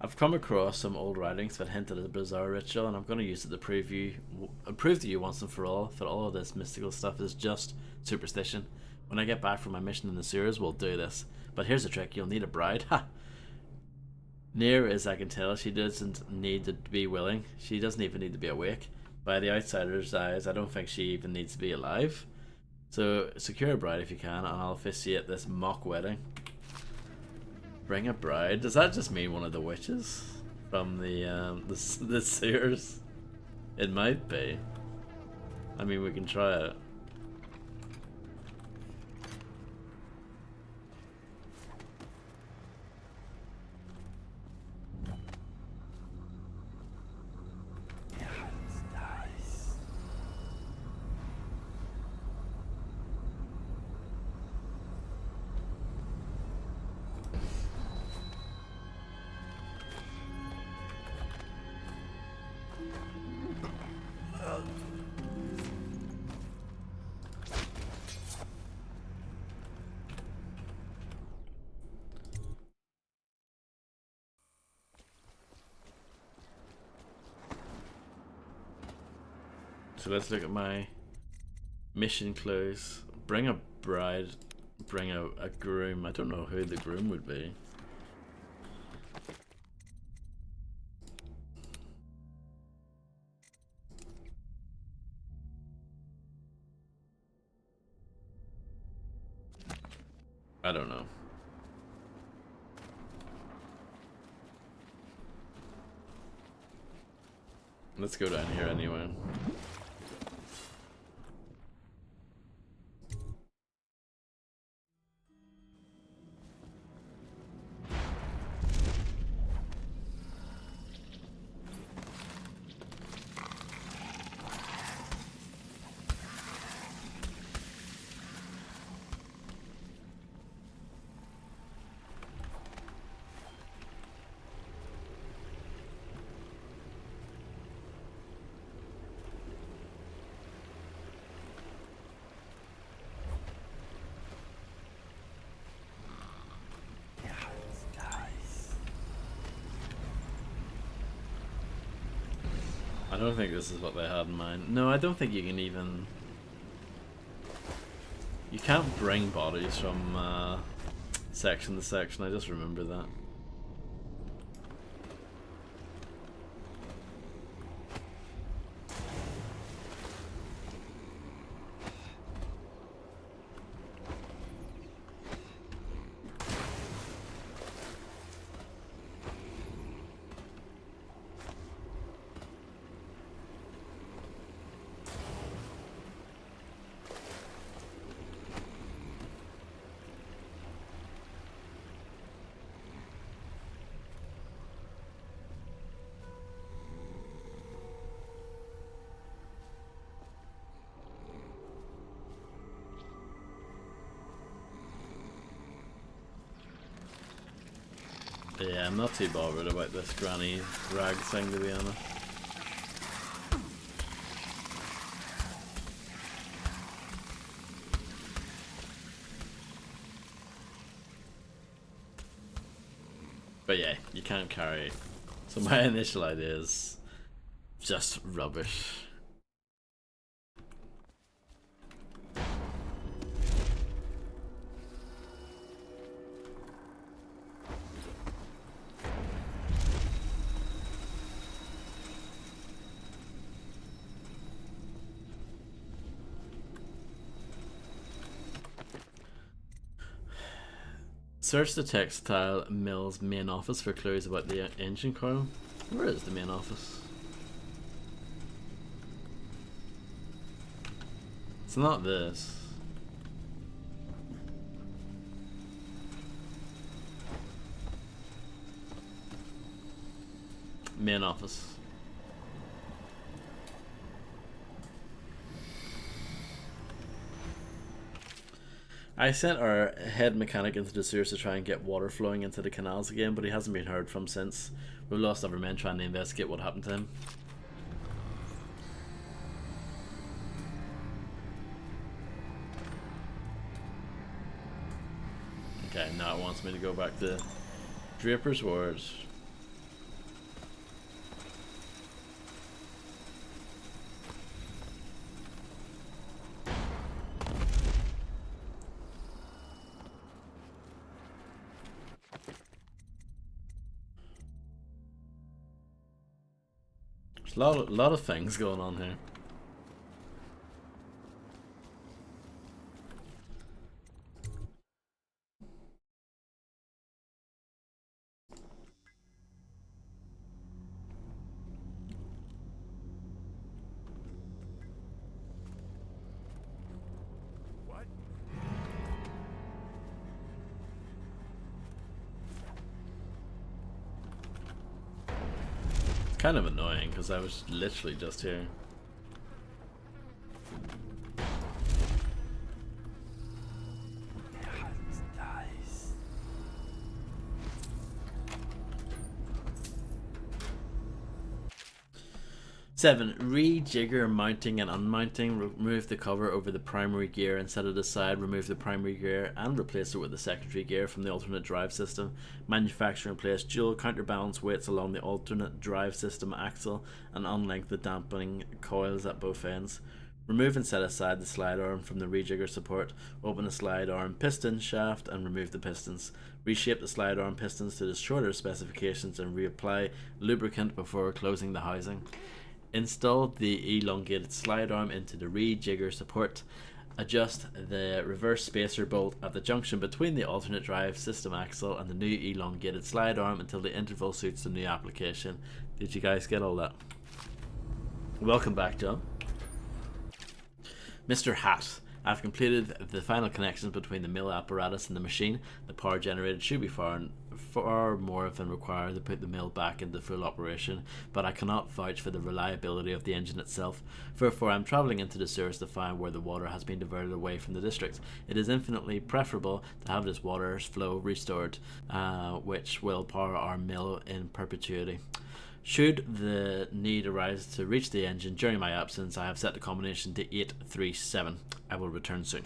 I've come across some old writings that hint at a bizarre ritual, and I'm going to use it to prove to you once and for all that all of this mystical stuff is just superstition. When I get back from my mission in the sewers, we'll do this. But here's the trick: you'll need a bride. Ha! Near as I can tell, she doesn't need to be willing. She doesn't even need to be awake. By the outsider's eyes, I don't think she even needs to be alive. So secure a bride if you can, and I'll officiate this mock wedding. Bring a bride? Does that just mean one of the witches from the sewers? It might be. I mean, we can try it. So let's look at my mission clues. Bring a bride, bring a groom. I don't know who the groom would be. I don't know. Let's go down here anyway. I don't think this is what they had in mind. No, I don't think you can even... You can't bring bodies from section to section, I just remember that. Yeah, I'm not too bothered about this granny rag thing, to be honest. But yeah, you can't carry. So my initial idea is just rubbish. Search the textile mill's main office for clues about the engine coil. Where is the main office? It's not this. Main office. I sent our head mechanic into the sewers to try and get water flowing into the canals again, but he hasn't been heard from since. We've lost our men trying to investigate what happened to him. Okay, now it wants me to go back to Draper's Ward. There's a lot of things going on here. What? Kind of annoying because I was literally just here. 7. Rejigger mounting and unmounting. Remove the cover over the primary gear and set it aside. Remove the primary gear and replace it with the secondary gear from the alternate drive system. Manufacture and place dual counterbalance weights along the alternate drive system axle and unlink the dampening coils at both ends. Remove and set aside the slide arm from the rejigger support. Open the slide arm piston shaft and remove the pistons. Reshape the slide arm pistons to the shorter specifications and reapply lubricant before closing the housing. Install the elongated slide arm into the rejigger support. Adjust the reverse spacer bolt at the junction between the alternate drive system axle and the new elongated slide arm until the interval suits the new application. Did you guys get all that? Welcome back, John. Mr. Hat. I've completed the final connections between the mill apparatus and the machine. The power generated should be far more than required to put the mill back into full operation, but I cannot vouch for the reliability of the engine itself. Therefore, I'm travelling into the sewers to find where the water has been diverted away from the district. It is infinitely preferable to have this water flow restored, which will power our mill in perpetuity. Should the need arise to reach the engine during my absence, I have set the combination to 837. I will return soon.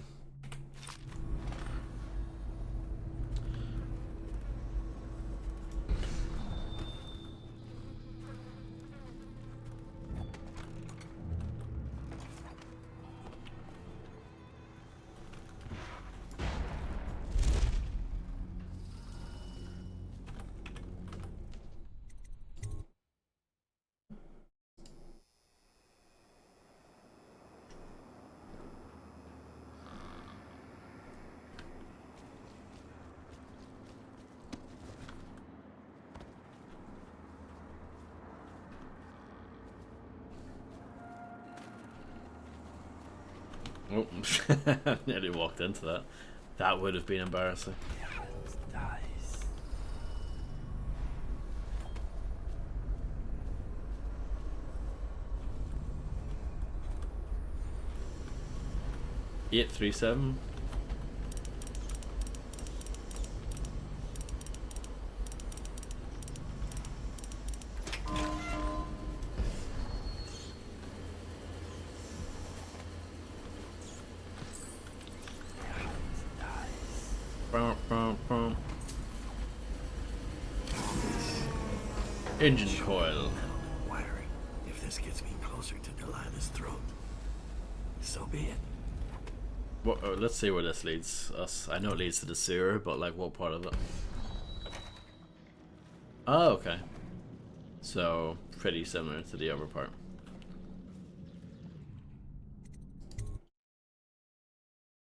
Oh, nearly walked into that. That would have been embarrassing. Nice. 837. Engine coil. Wiring. If this gets me closer to Delilah's throat, so be it. Well, let's see where this leads us. I know it leads to the sewer, but like what part of it? Oh, okay. So pretty similar to the other part.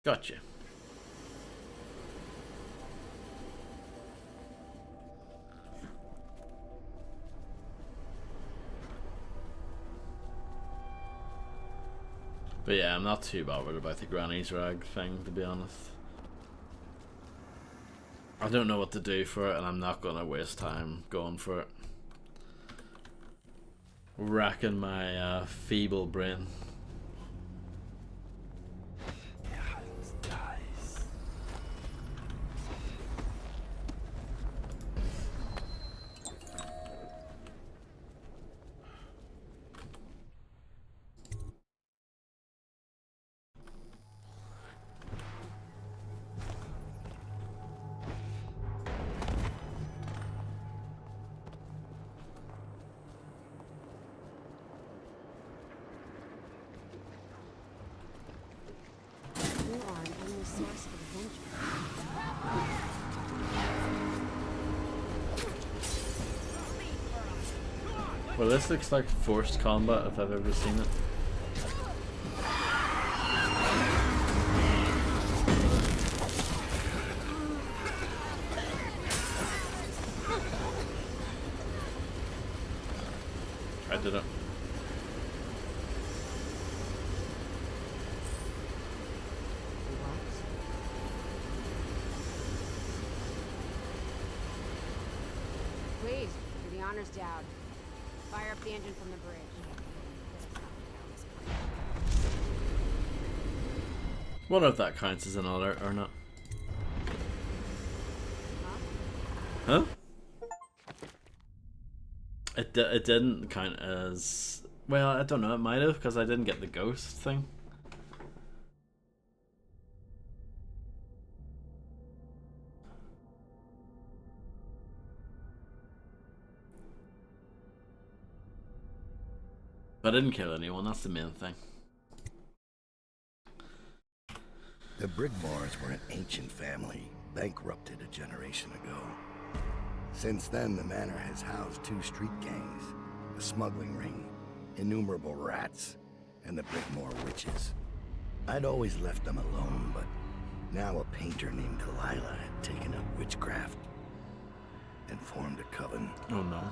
Gotcha. But yeah, I'm not too bothered about the granny's rag thing, to be honest. I don't know what to do for it, and I'm not gonna waste time going for it. Racking my feeble brain. Well, this looks like forced combat if I've ever seen it. I did it. Please, do the honors down. Fire up the engine from the bridge. Wonder if that counts as an alert or not. Huh? It didn't count as Well, I don't know, it might have, because I didn't get the ghost thing. But I didn't kill anyone, that's the main thing. The Brigmores were an ancient family, bankrupted a generation ago. Since then, the manor has housed 2 street gangs, a smuggling ring, innumerable rats, and the Brigmore witches. I'd always left them alone, but now a painter named Delilah had taken up witchcraft and formed a coven. Oh no.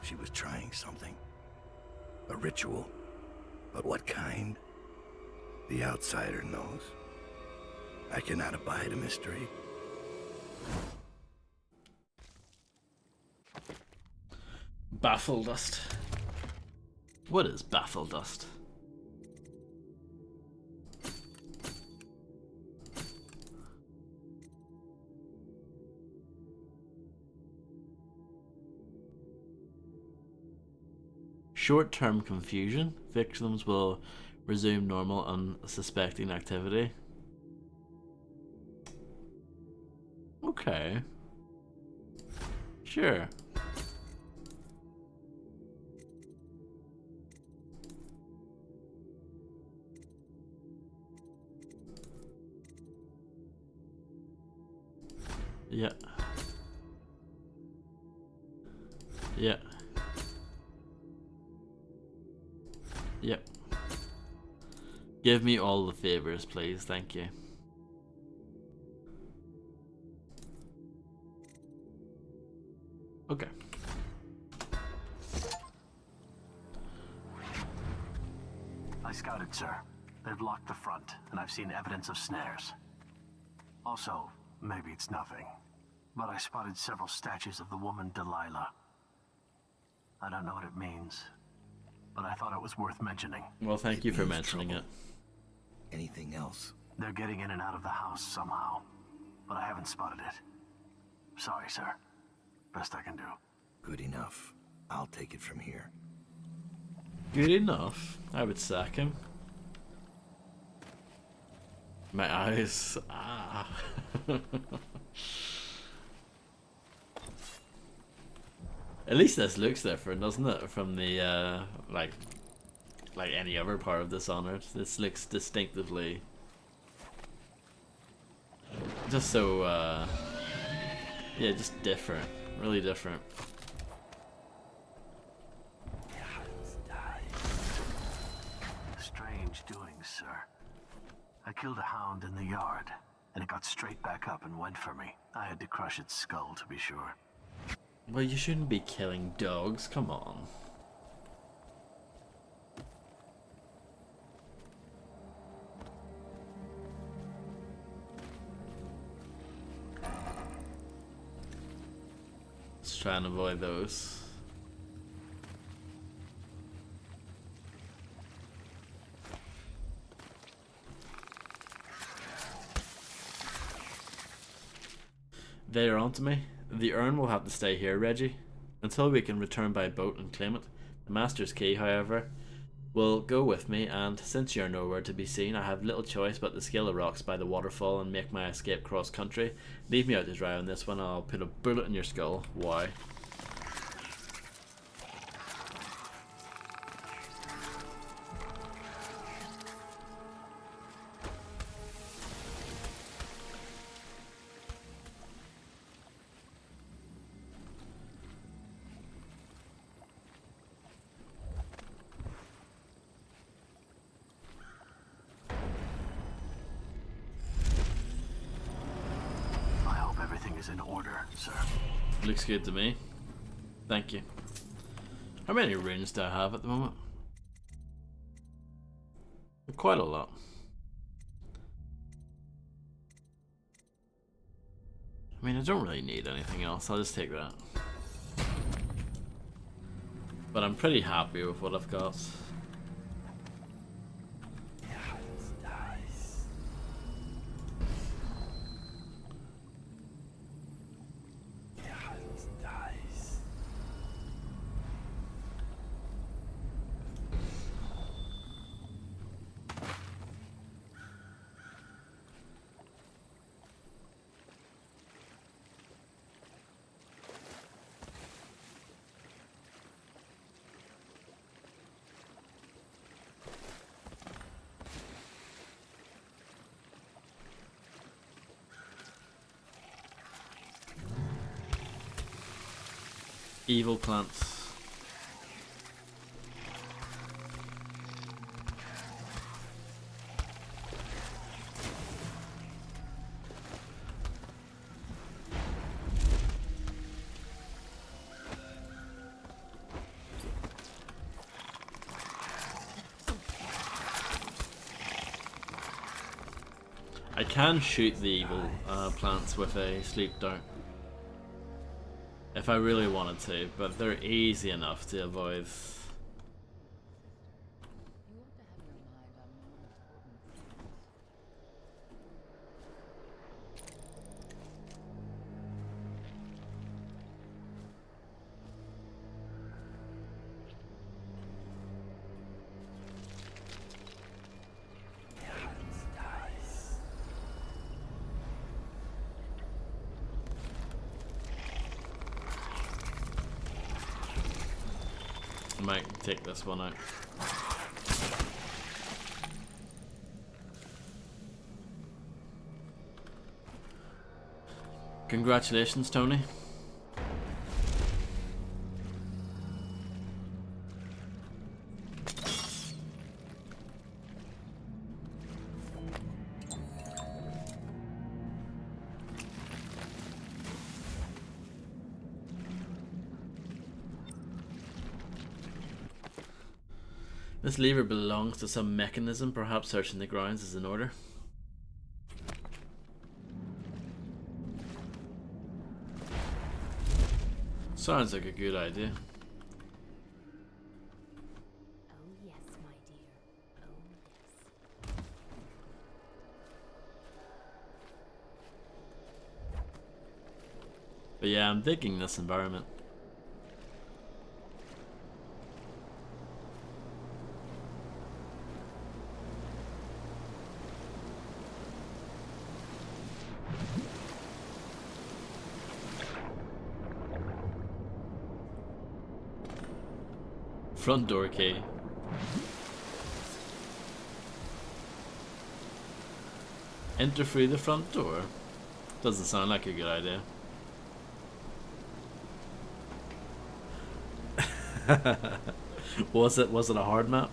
She was trying something. A ritual. But what kind? The outsider knows. I cannot abide a mystery. Baffle dust. What is baffle dust? Short-term confusion. Victims will resume normal unsuspecting activity. Okay. Sure. Yeah. Yeah. Yep. Give me all the favors, please. Thank you. Okay. I scouted, sir. They've locked the front, and I've seen evidence of snares. Also, maybe it's nothing, but I spotted several statues of the woman Delilah. I don't know what it means, but I thought it was worth mentioning. Well, thank you for mentioning it. Anything else? They're getting in and out of the house somehow, but I haven't spotted it. Sorry, sir. Best I can do. Good enough. I'll take it from here. Good enough. I would sack him. My eyes. Ah. At least this looks different, doesn't it? From the like any other part of Dishonored. This looks distinctively just so yeah, just different. Really different. Strange doings, sir. I killed a hound in the yard, and it got straight back up and went for me. I had to crush its skull, to be sure. Well, you shouldn't be killing dogs, come on. Let's try and avoid those. They are onto me. The urn will have to stay here, Reggie, until we can return by boat and claim it. The Master's Key, however, will go with me, and since you're nowhere to be seen, I have little choice but to scale the rocks by the waterfall and make my escape cross country. Leave me out to dry on this one, I'll put a bullet in your skull. Why? In order, sir. Looks good to me. Thank you. How many runes do I have at the moment? Quite a lot. I mean, I don't really need anything else. I'll just take that. But I'm pretty happy with what I've got. Evil plants. I can shoot the evil plants with a sleep dart if I really wanted to, but they're easy enough to avoid. I might take this one out. Congratulations, Tony. This lever belongs to some mechanism, perhaps searching the grounds is in order. Sounds like a good idea. Oh yes, my dear. Oh yes. But yeah, I'm digging this environment. Front door key. Enter through the front door. Doesn't sound like a good idea. Was it a hard map?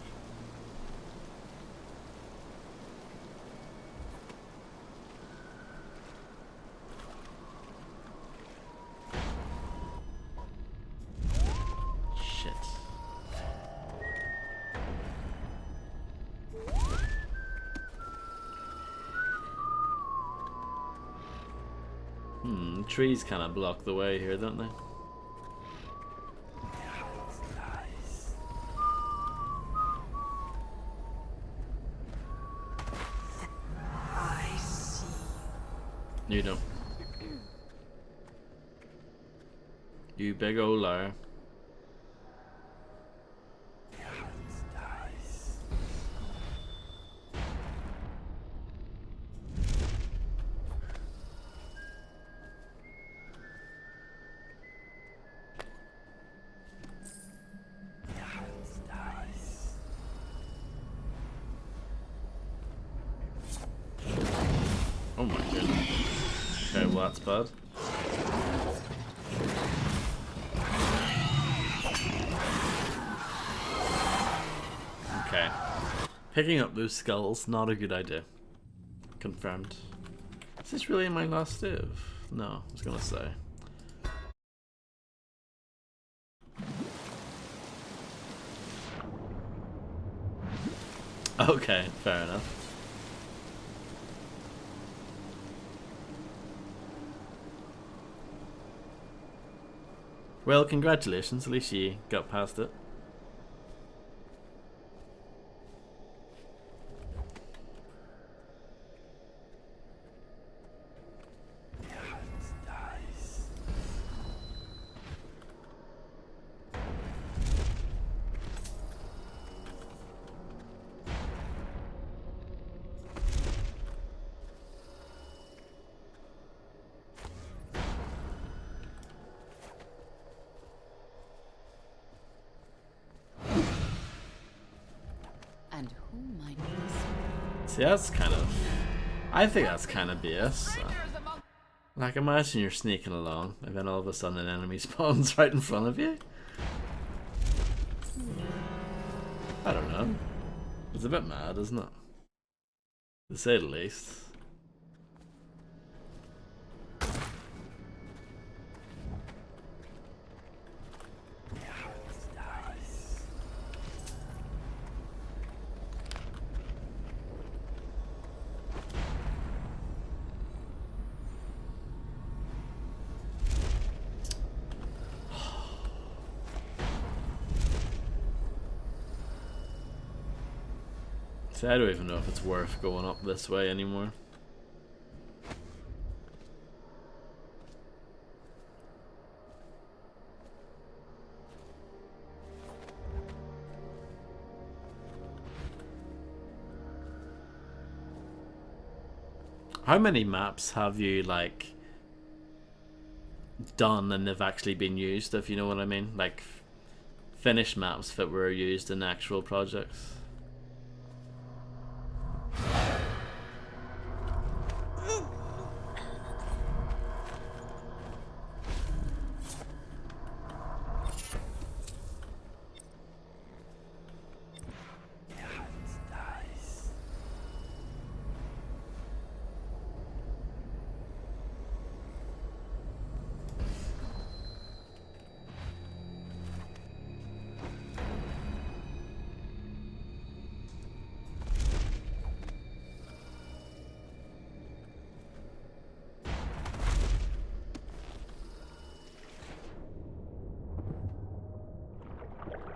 Trees kind of block the way here, don't they? I see. You don't. You big old liar. Oh my goodness. Okay, well that's bad. Okay. Picking up those skulls, not a good idea. Confirmed. Is this really my last save? No, I was gonna say. Okay, fair enough. Well, congratulations, at least you got past it. And who might this? See, that's kind of... I think that's kind of BS. So. Like, imagine you're sneaking along and then all of a sudden an enemy spawns right in front of you. I don't know. It's a bit mad, isn't it? To say the least. See, I don't even know if it's worth going up this way anymore. How many maps have you, like, done and they've actually been used, if you know what I mean? Like, finished maps that were used in actual projects?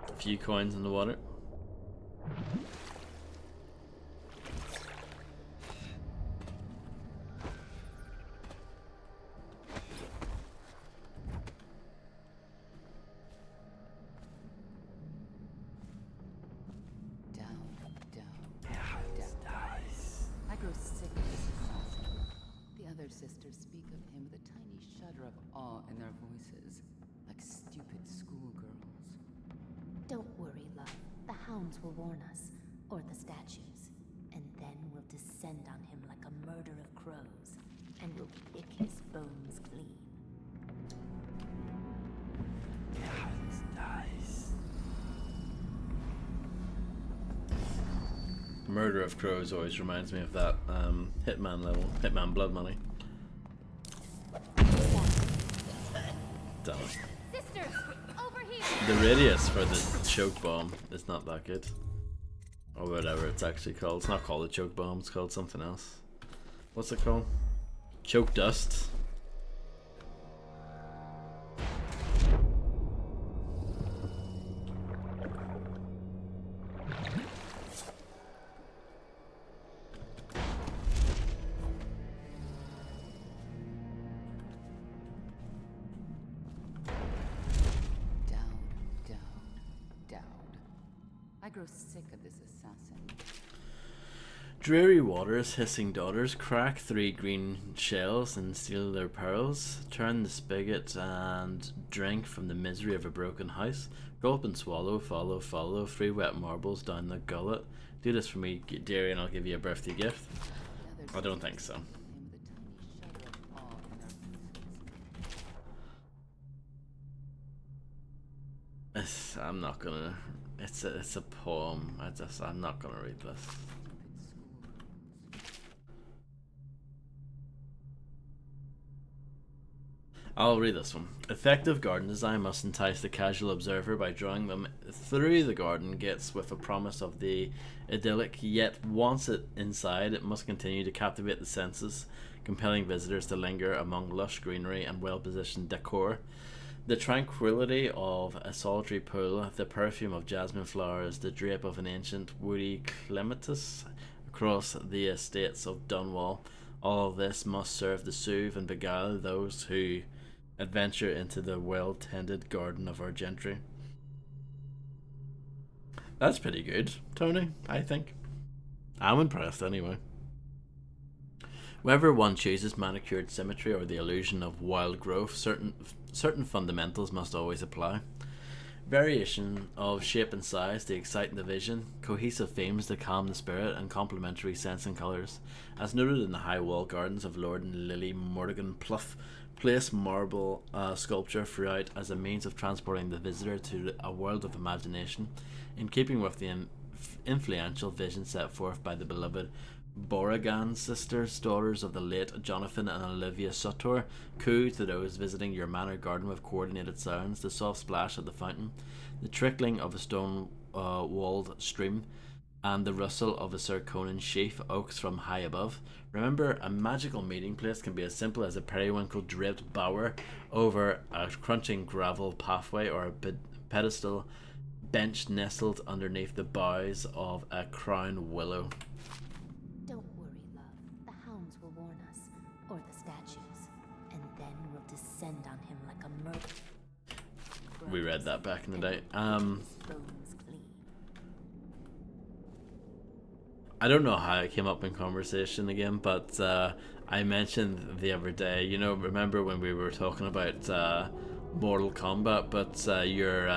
A few coins in the water. I grow sick of this assassin. The other sisters speak of him with a tiny shudder of awe in their voices, like stupid schoolgirls. Don't worry, love. The hounds will warn us, or the statues, and then we'll descend on him like a murder of crows, and we'll pick his bones clean. Murder of Crows always reminds me of that Hitman level, Hitman Blood Money. Damn it. Sisters, over here! The radius for the choke bomb is not that good. Or whatever it's actually called. It's not called a choke bomb, it's called something else. What's it called? Choke dust. I grow sick of this assassin. Dreary waters, hissing daughters, crack 3 green shells and steal their pearls. Turn the spigot and drink from the misery of a broken house. Gulp and swallow, follow, follow, 3 wet marbles down the gullet. Do this for me, dearie, and I'll give you a birthday gift. I don't think so. I'm not gonna. It's a poem. I'm not gonna read this. I'll read this one. Effective garden design must entice the casual observer by drawing them through the garden gates with a promise of the idyllic, yet once it inside, it must continue to captivate the senses, compelling visitors to linger among lush greenery and well-positioned decor. The tranquility of a solitary pool, the perfume of jasmine flowers, the drape of an ancient woody clematis across the estates of Dunwall, all of this must serve to soothe and beguile those who adventure into the well-tended garden of our gentry. That's pretty good, Tony, I think. I'm impressed anyway. Whether one chooses manicured symmetry or the illusion of wild growth, certain fundamentals must always apply. Variation of shape and size to excite the vision, cohesive themes to calm the spirit, and complementary scents and colours. As noted in the high wall gardens of Lord and Lily Mortigan Pluff, place marble sculpture throughout as a means of transporting the visitor to a world of imagination, in keeping with the influential vision set forth by the beloved Borrigan sisters, daughters of the late Jonathan and Olivia Sutter. Coo to those visiting your manor garden with coordinated sounds, the soft splash of the fountain, the trickling of a stone walled stream, and the rustle of a Sir Conan sheaf oaks from high above. Remember, a magical meeting place can be as simple as a periwinkle draped bower over a crunching gravel pathway, or a pedestal bench nestled underneath the boughs of a crown willow. Don't worry, love. The hounds will warn us, or the statues, and then we'll descend on him like a murderer. We read that back in the day. I don't know how I came up in conversation again, but I mentioned the other day, you know, remember when we were talking about Mortal Kombat, but your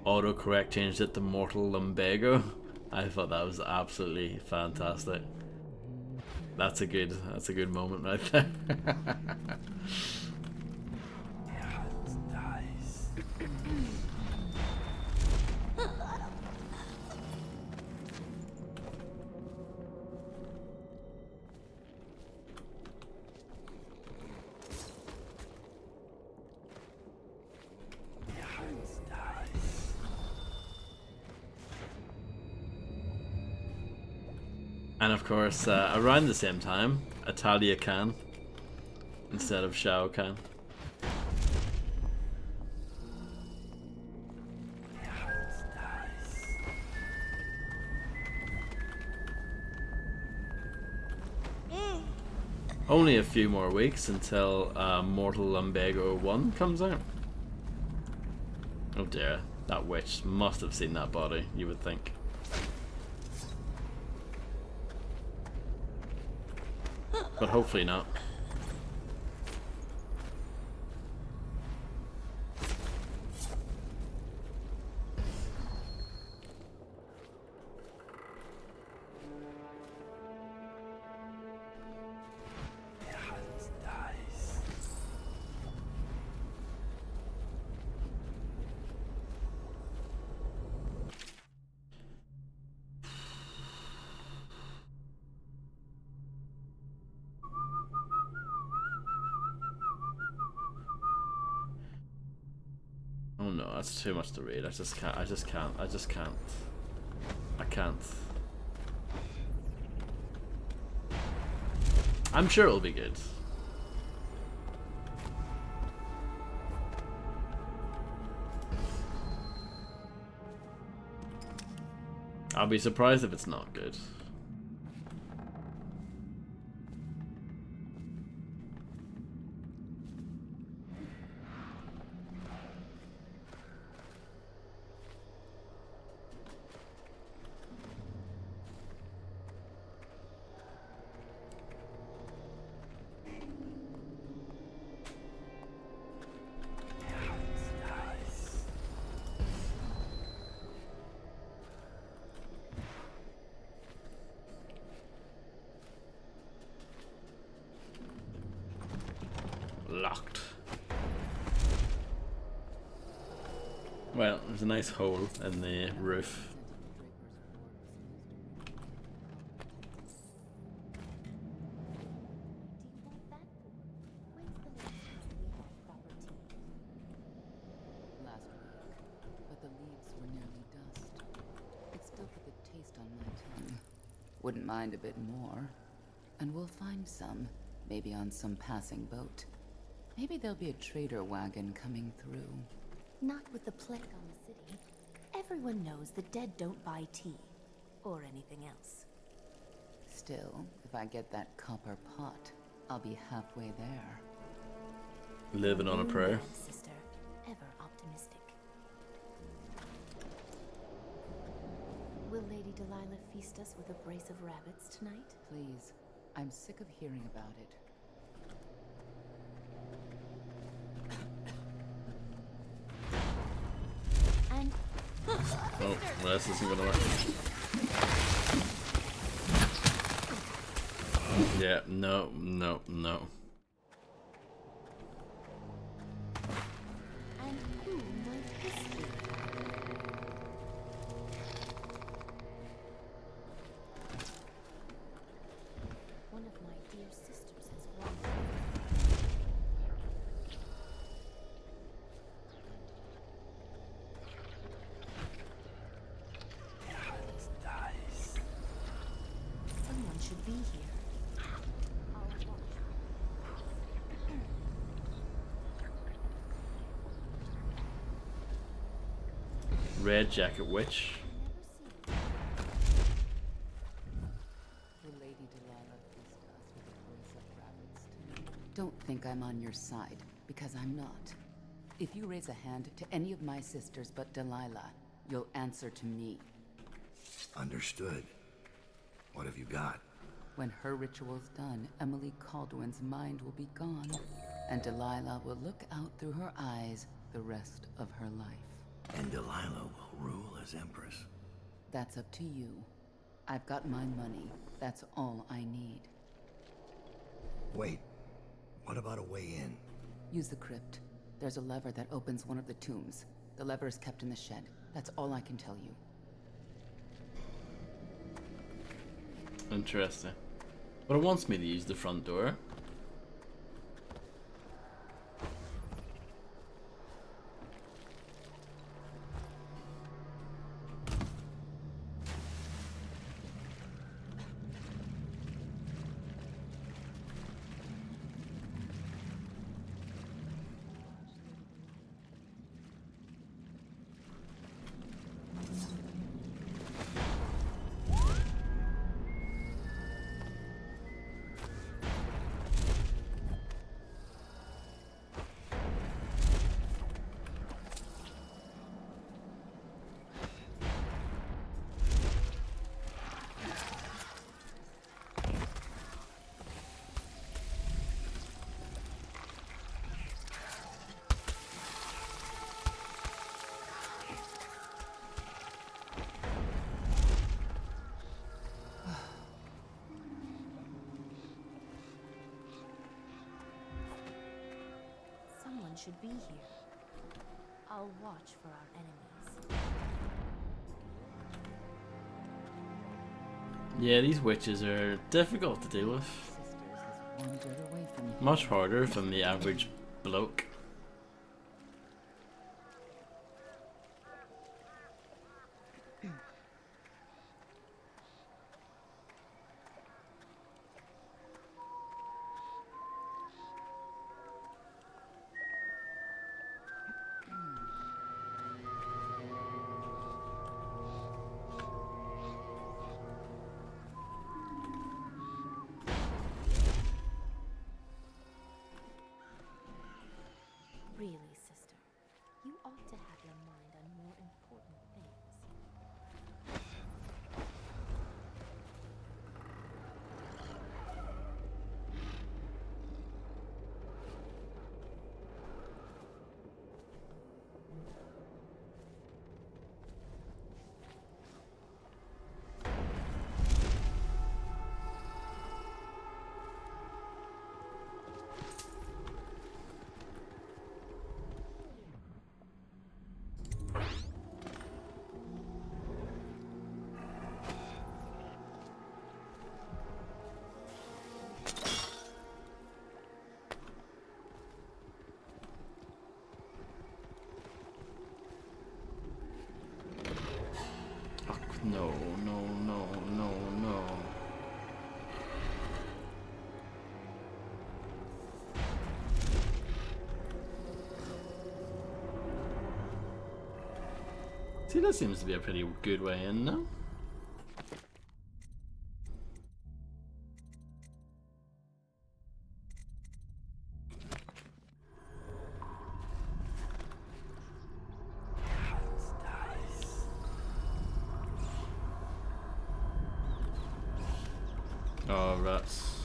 autocorrect changed it to Mortal Lumbago? I thought that was absolutely fantastic. That's a good moment right there. And of course, around the same time, Atalia Khan instead of Shao Kahn. Only a few more weeks until Mortal Lumbago 1 comes out. Oh dear, that witch must have seen that body, you would think. But hopefully not. Oh no, that's too much to read. I can't. I'm sure it'll be good. I'll be surprised if it's not good. Locked. Well, there's a nice hole in the roof. Last week, but the leaves were nearly dust. It still put the taste on my tongue. Wouldn't mind a bit more. And we'll find some, maybe on some passing boat. Maybe there'll be a trader wagon coming through. Not with the plague on the city. Everyone knows the dead don't buy tea. Or anything else. Still, if I get that copper pot, I'll be halfway there. Living on a prayer. Sister, ever optimistic. Will Lady Delilah feast us with a brace of rabbits tonight? Please. I'm sick of hearing about it. Well, this isn't gonna work. Yeah, no, no, no. And who might this be? One of my dear sisters has wandered. Someone should be here. I'll watch. Red Jacket Witch. The Lady Delilah feast us with a brace of rabbits tonight. Don't think I'm on your side, because I'm not. If you raise a hand to any of my sisters but Delilah, you'll answer to me. Understood. What have you got? When her ritual's done, Emily Caldwin's mind will be gone, and Delilah will look out through her eyes the rest of her life. And Delilah will rule as Empress. That's up to you. I've got my money. That's all I need. Wait, what about a way in? Use the crypt. There's a lever that opens one of the tombs. The lever is kept in the shed. That's all I can tell you. Interesting. But it wants me to use the front door. Someone should be here. I'll watch for our enemies. Yeah, these witches are difficult to deal with. Wandered away from here. Much harder than the average bloke. Really, sister, you ought to have your mind on more important things. No, no, no, no, no. See, that seems to be a pretty good way in now. Oh, rats.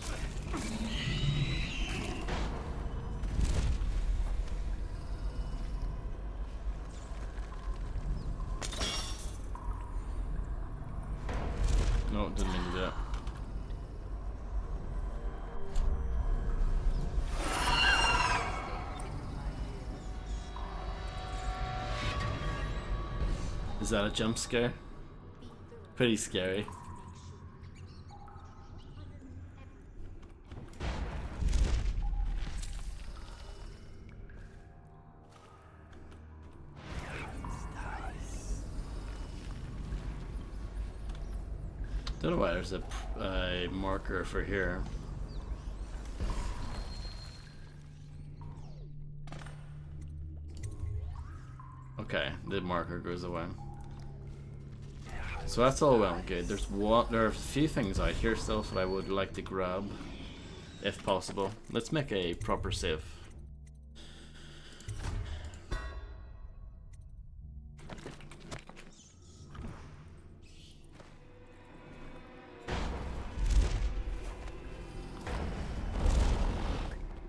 Is that a jump scare? Pretty scary. Don't know why there's a marker for here. Okay, the marker goes away. So that's all well and good. There are a few things out here still that I would like to grab, if possible. Let's make a proper save.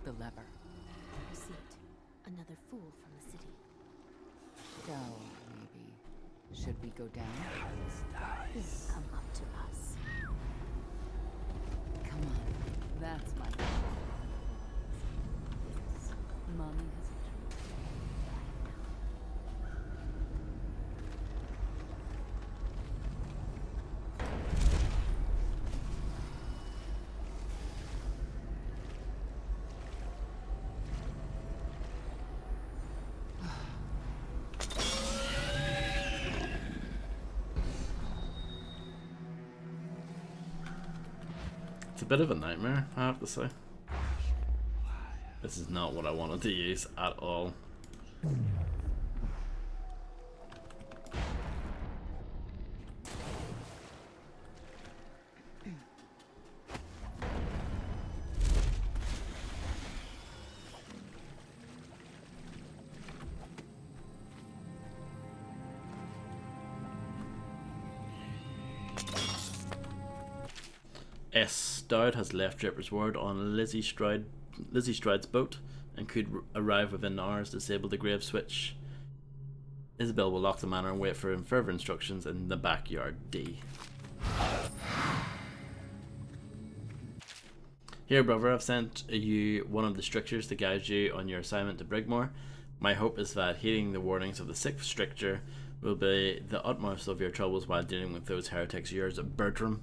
The lever. You see it? Another fool from the city. Down, maybe. Should we go down? He'll come up to us. Come on. That's my Mommy has a dream. It's a bit of a nightmare, I have to say. This is not what I wanted to use at all. Stout has left Draper's Ward on Lizzie Stride's boat and could arrive within hours. Disable the grave switch. Isabel will lock the manor and wait for further instructions in the backyard D. Here, brother, I've sent you one of the strictures to guide you on your assignment to Brigmore. My hope is that heeding the warnings of the 6th stricture will be the utmost of your troubles while dealing with those heretics. Yours, Bertram.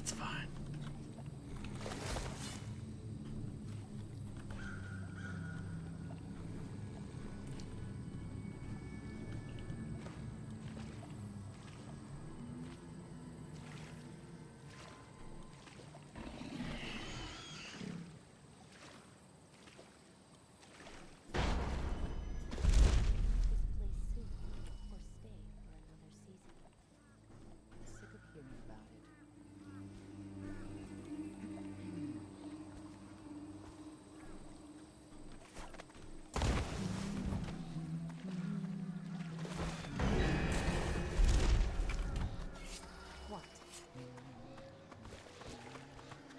It's fine.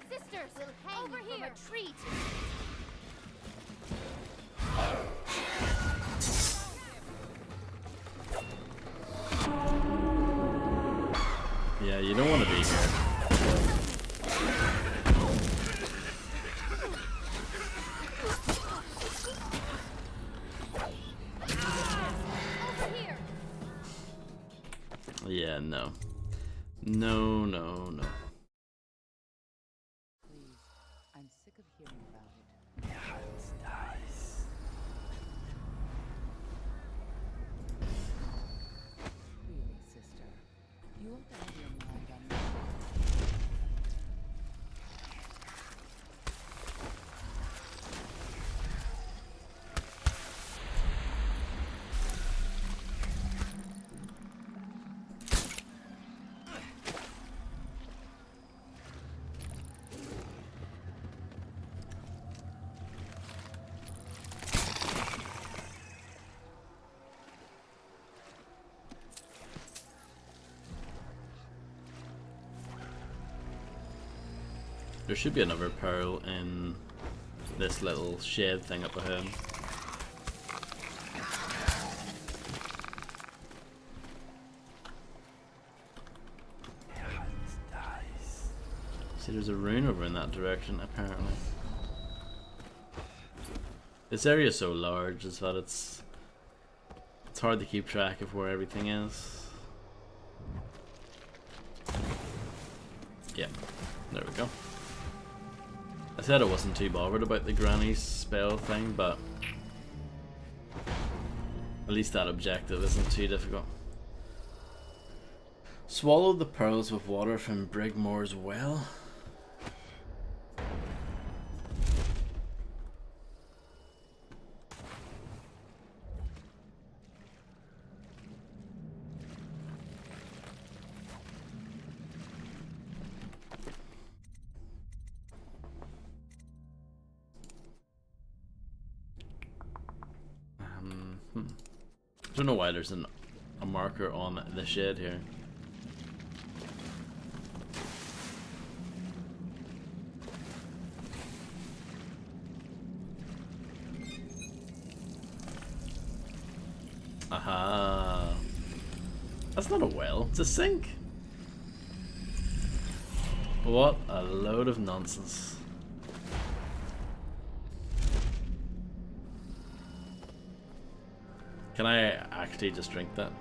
Sisters, over here! Retreat! Yeah, you don't want to be here. Yeah, no. No, no, no. Please, I'm sick of hearing about it. Really, sister, you ought to have your mind on me. There should be another pearl in this little shed thing up ahead. See, there's a rune over in that direction, apparently. This area is so large is that it's hard to keep track of where everything is. Yeah, there we go. I said I wasn't too bothered about the granny spell thing, but at least that objective isn't too difficult. Swallow the pearls with water from Brigmore's well. I don't know why there's a marker on the shed here. Aha. That's not a well, it's a sink. What a load of nonsense. Can I actually just drink that?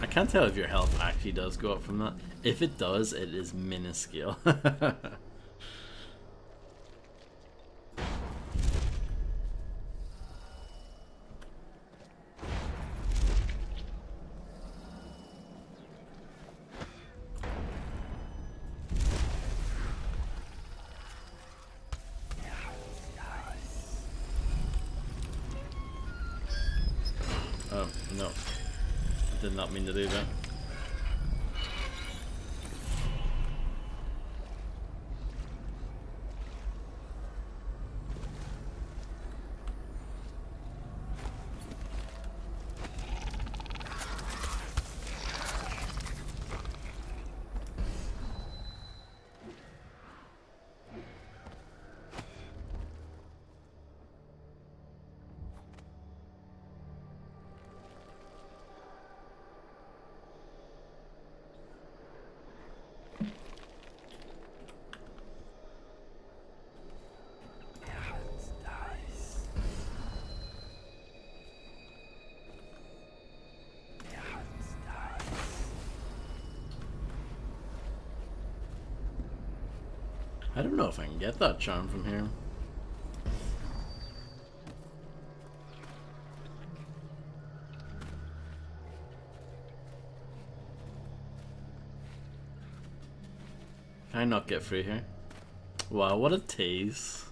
I can't tell if your health actually does go up from that. If it does, it is minuscule. Oh, no. Did not mean to do that. I don't know if I can get that charm from here. Can I not get free here? Wow, what a tease.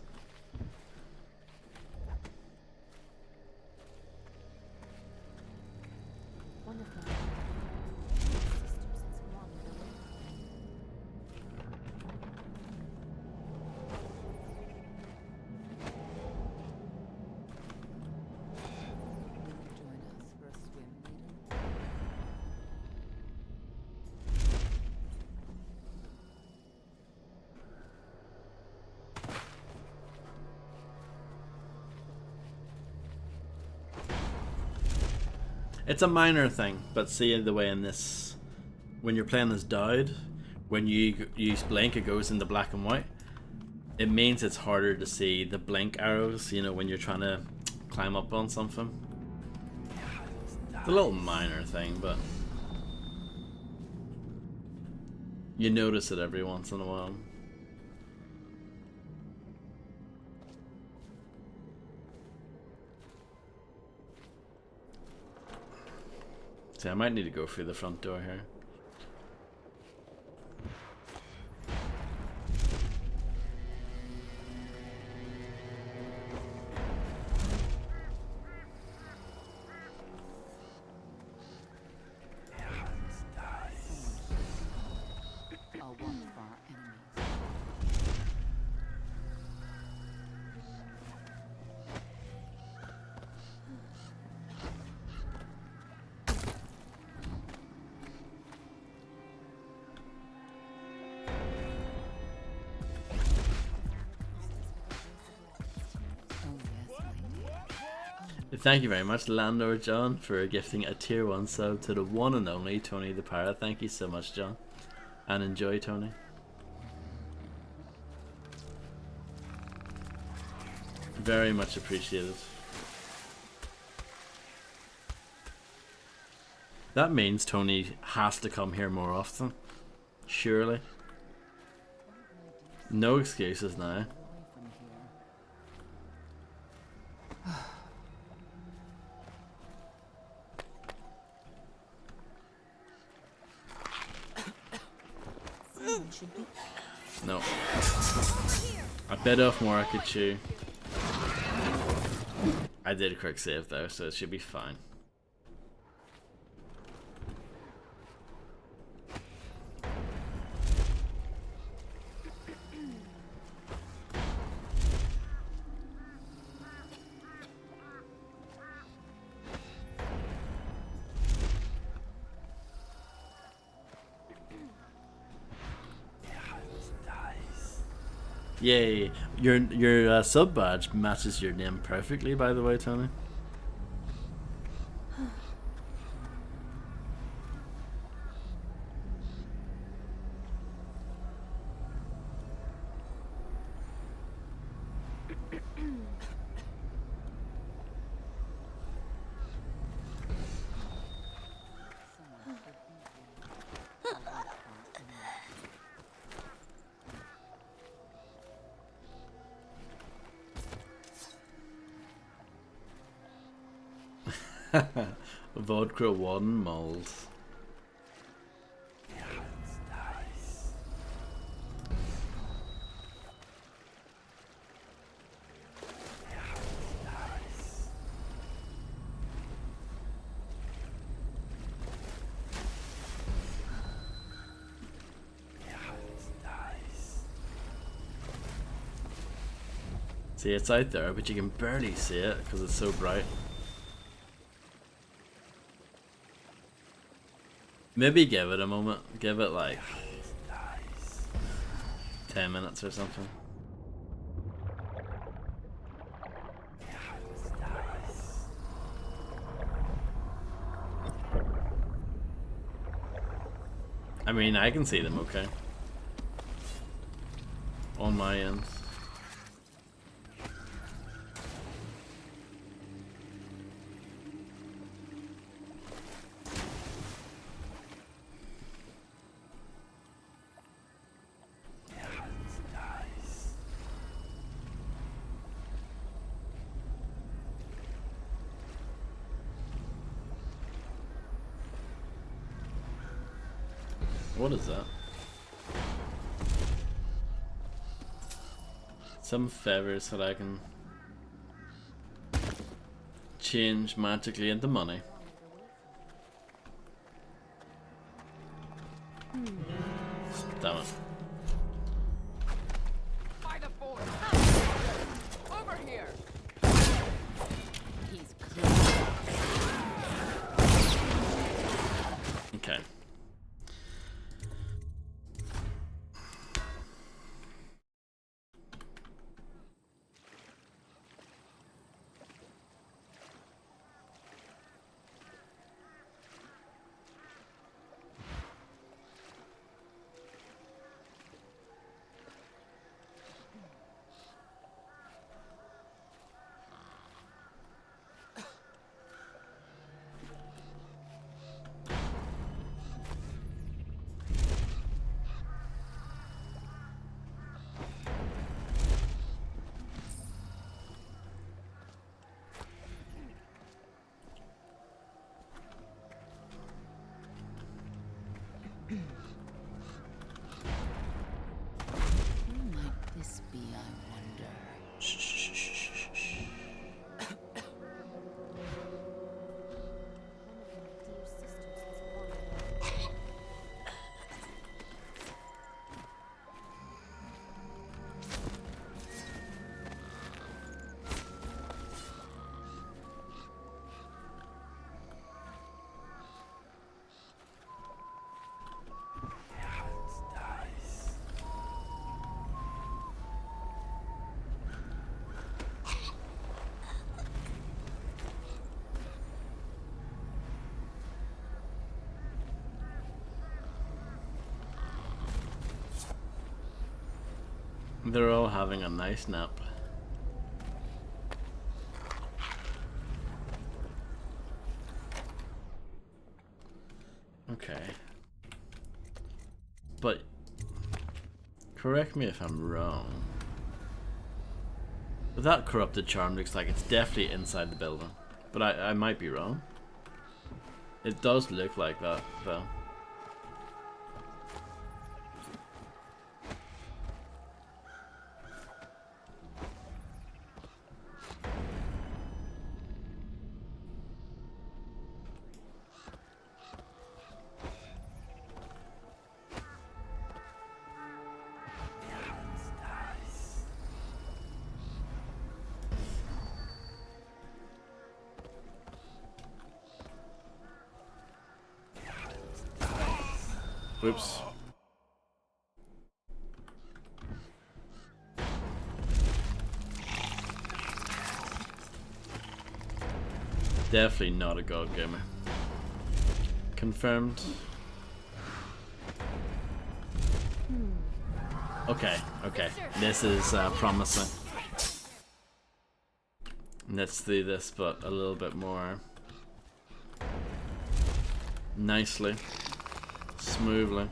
It's a minor thing, but see the way in this, when you're playing as Dowd, when you use blink, it goes into black and white. It means it's harder to see the blink arrows, you know, when you're trying to climb up on something. It's a little minor thing, but you notice it every once in a while. See, I might need to go through the front door here. Thank you very much, Landlord John, for gifting a tier 1 sub to the one and only Tony the Pirate. Thank you so much, John. And enjoy, Tony. Very much appreciated. That means Tony has to come here more often. Surely. No excuses now. No. I bit off more I could chew. I did a quick save though, so it should be fine. Yay! Your sub badge matches your name perfectly, by the way, Tony. Vodka 1 mold. See, it's out there, but you can barely see it because it's so bright. Maybe give it a moment. Give it like 10 minutes or something. I mean, I can see them okay. On my end. What is that? Some feathers that I can change magically into money. Damn it. By the board. Over here. He's Okay. They're all having a nice nap. Okay. But correct me if I'm wrong. But that corrupted charm looks like it's definitely inside the building. But I might be wrong. It does look like that though. Whoops. Definitely not a god gamer. Confirmed. Okay, okay. This is promising. Let's do this, but a little bit more nicely, smoothly.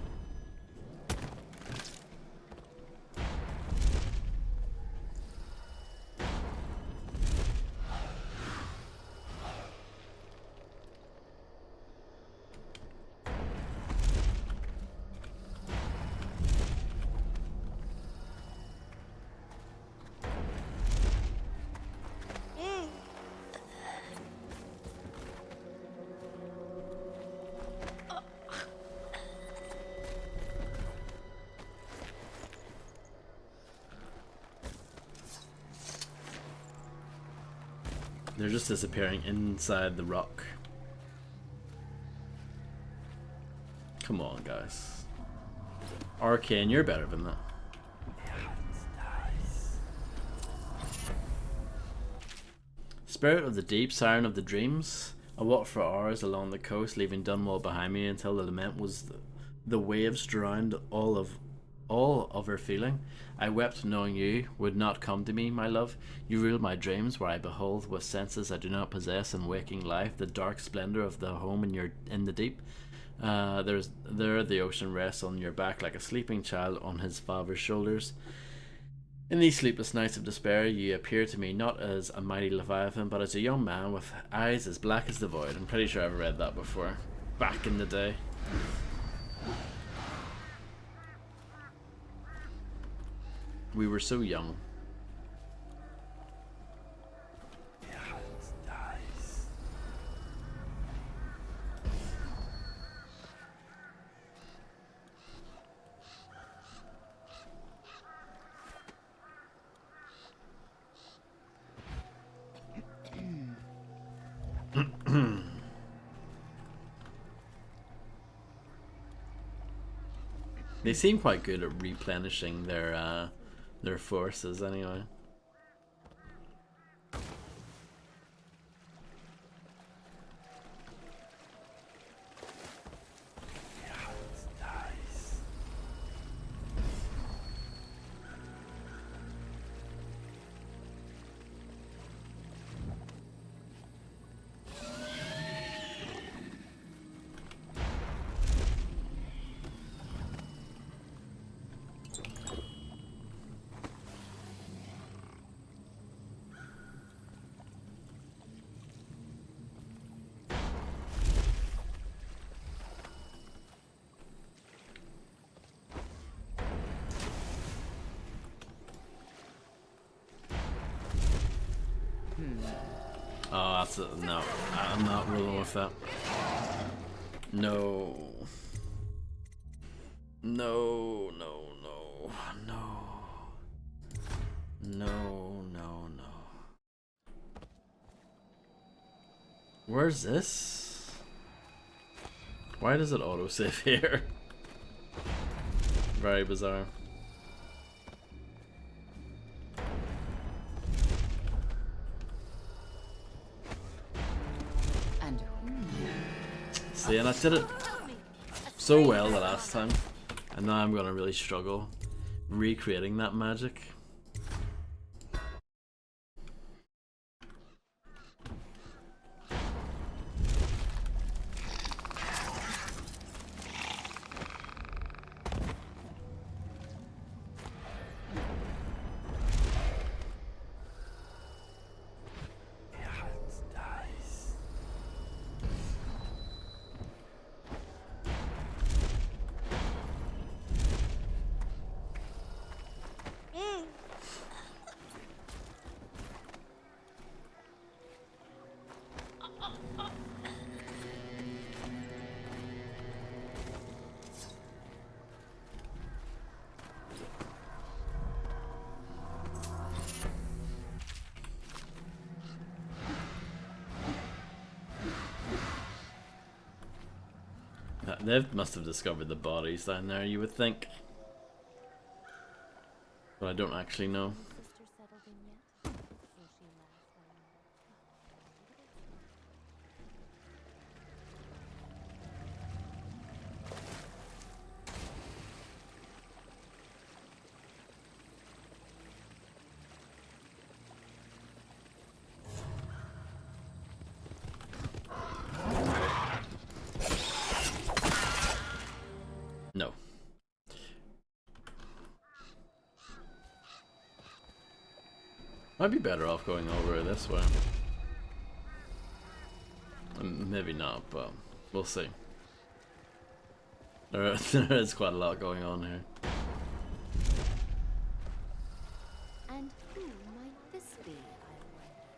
They're just disappearing inside the rock. Come on, guys. Arcane, you're better than that. Spirit of the Deep, Siren of the Dreams. I walked for hours along the coast, leaving Dunwall behind me until the lament was the waves drowned all of her feeling. I wept knowing you would not come to me, my love. You rule my dreams, where I behold with senses I do not possess in waking life the dark splendor of the home in the deep. There the ocean rests on your back like a sleeping child on his father's shoulders. In these sleepless nights of despair, you appear to me not as a mighty leviathan, but as a young man with eyes as black as the void. I'm pretty sure I've read that before, back in the day. We were so young. They seem quite good at replenishing their forces anyway. Oh, that's a, no. I'm not rolling with that. No. No, no, no, no. No, no, no. Where's this? Why does it autosave here? Very bizarre. See, and I did it so well the last time, and now I'm gonna really struggle recreating that magic. They must have discovered the bodies down there, you would think. But I don't actually know. No. Might be better off going over this way. Maybe not, but we'll see. There is quite a lot going on here. And who might this be, I wonder?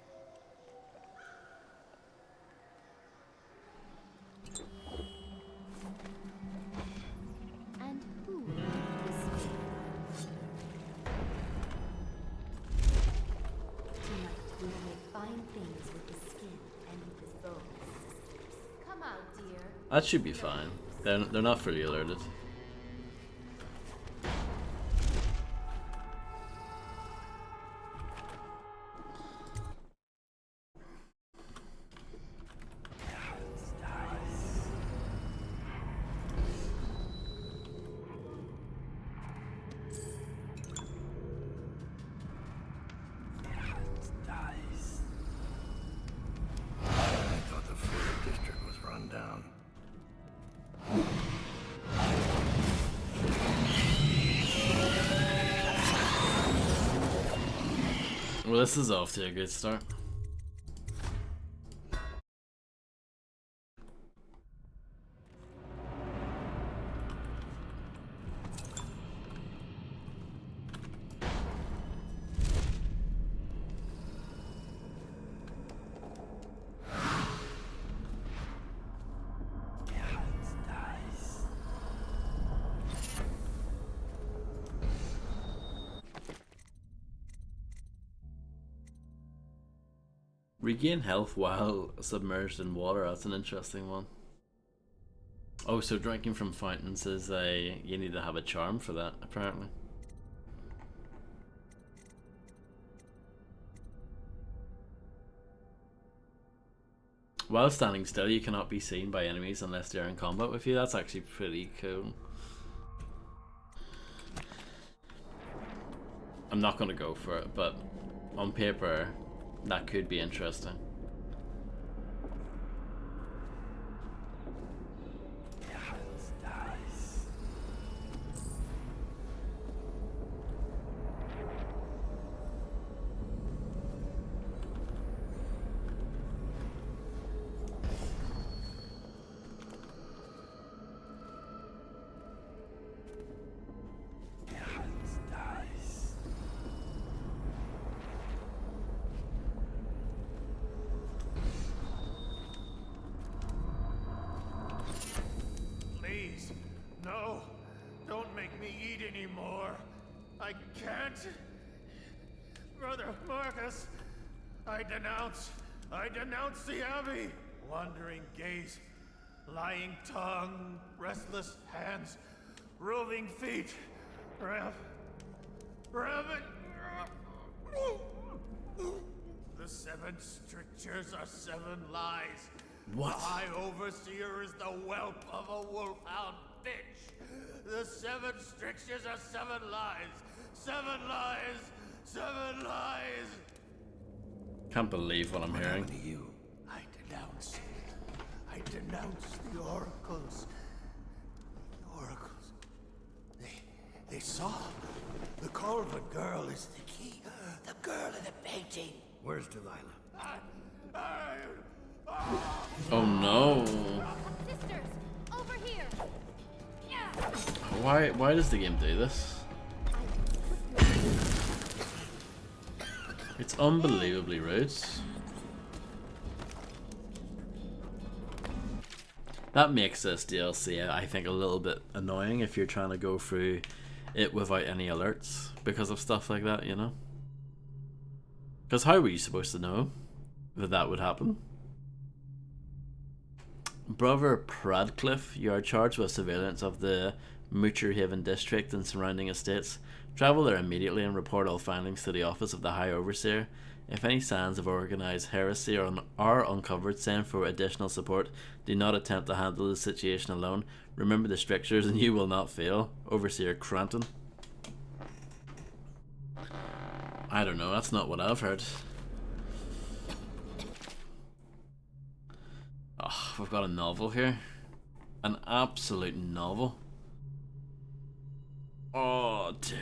And who might this be, Tonight we will make fine things with the skin and with his bones. Come out, dear. That should be fine. They're not fully alerted. Well, this is off to a good start. Regain health while submerged in water. That's an interesting one. Oh, so drinking from fountains is you need to have a charm for that, apparently. While standing still, you cannot be seen by enemies unless they're in combat with you. That's actually pretty cool. I'm not going to go for it, but on paper, that could be interesting. Please, no. Don't make me eat anymore. I can't. Brother Marcus, I denounce the Abbey. Wandering gaze, lying tongue, restless hands, roving feet, rabbit. The 7 strictures are 7 lies. What? The High Overseer is the whelp of a wolfhound. bitch! The 7 strictures are 7 lies! 7 lies! 7 lies! Can't believe what I'm hearing. To you, I denounce the oracles. The oracles. They saw. The Colvin girl is the key. The girl in the painting. Where's Delilah? Oh no. Sisters, over here. Why does the game do this? It's unbelievably rude. That makes this DLC, I think, a little bit annoying if you're trying to go through it without any alerts because of stuff like that, you know? Because how were you supposed to know that that would happen? Brother Pradcliffe, you are charged with surveillance of the Moocher Haven district and surrounding estates. Travel there immediately and report all findings to the office of the High Overseer. If any signs of organised heresy are uncovered, send for additional support. Do not attempt to handle the situation alone. Remember the strictures and you will not fail. Overseer Cranton. I don't know, that's not what I've heard. Oh, we've got a novel here. An absolute novel. Oh dear.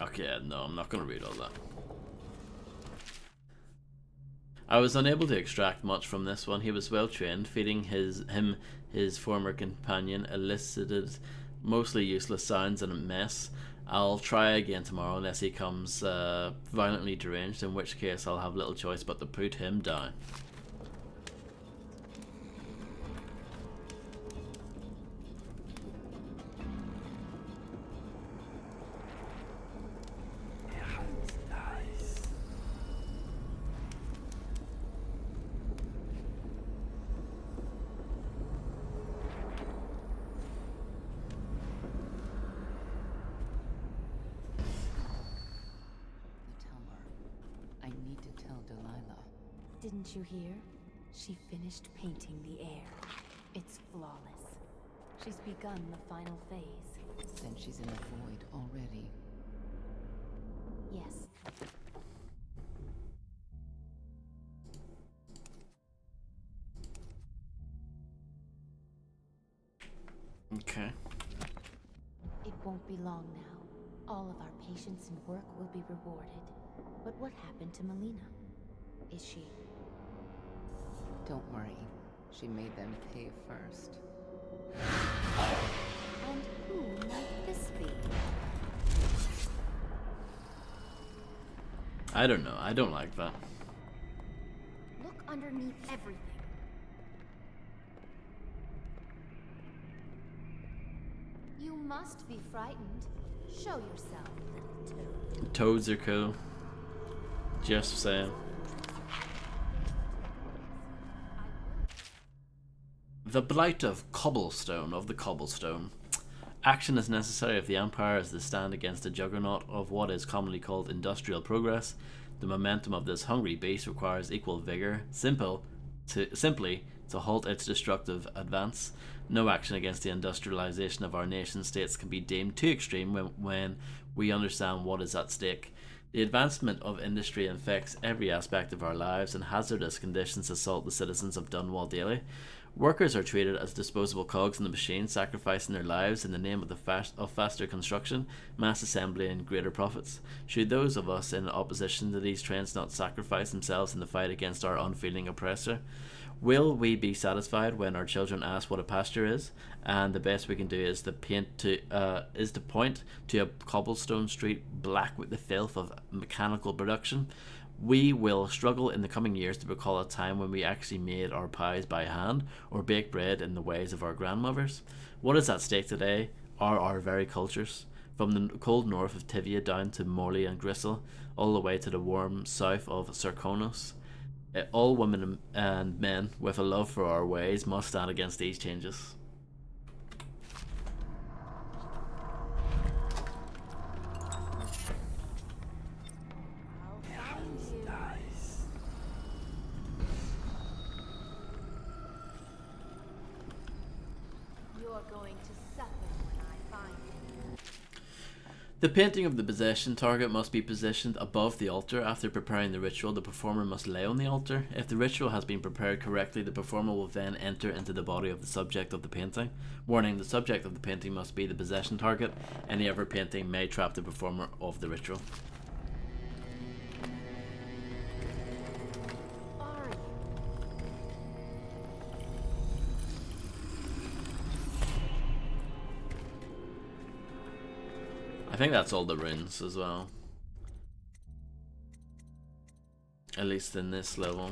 Okay, no, I'm not going to read all that. I was unable to extract much from this one. He was well trained. Feeding his former companion elicited mostly useless sounds and a mess. I'll try again tomorrow unless he comes violently deranged, in which case I'll have little choice but to put him down. Didn't you hear? She finished painting the air. It's flawless. She's begun the final phase. Then she's in the void already. Yes. Okay. It won't be long now. All of our patience and work will be rewarded. But what happened to Melina? Is she... Don't worry. She made them pay first. And who might this be? I don't know. I don't like that. Look underneath everything. You must be frightened. Show yourself, little toad. Toads are cool. Just saying. The blight of the cobblestone. Action is necessary if the Empire is to stand against the juggernaut of what is commonly called industrial progress. The momentum of this hungry beast requires equal vigor, simply to halt its destructive advance. No action against the industrialization of our nation states can be deemed too extreme when we understand what is at stake. The advancement of industry infects every aspect of our lives, and hazardous conditions assault the citizens of Dunwall daily. Workers are treated as disposable cogs in the machine, sacrificing their lives in the name of faster construction, mass assembly, and greater profits. Should those of us in opposition to these trends not sacrifice themselves in the fight against our unfeeling oppressor? Will we be satisfied when our children ask what a pasture is, and the best we can do is to point to a cobblestone street black with the filth of mechanical production? We will struggle in the coming years to recall a time when we actually made our pies by hand or baked bread in the ways of our grandmothers. What is at stake today are our very cultures. From the cold north of Tivia down to Morley and Gristle, all the way to the warm south of Sarkonos. All women and men with a love for our ways must stand against these changes. The painting of the possession target must be positioned above the altar. After preparing the ritual, the performer must lay on the altar. If the ritual has been prepared correctly, the performer will then enter into the body of the subject of the painting. Warning, the subject of the painting must be the possession target. Any other painting may trap the performer of the ritual. I think that's all the runes as well. At least in this level.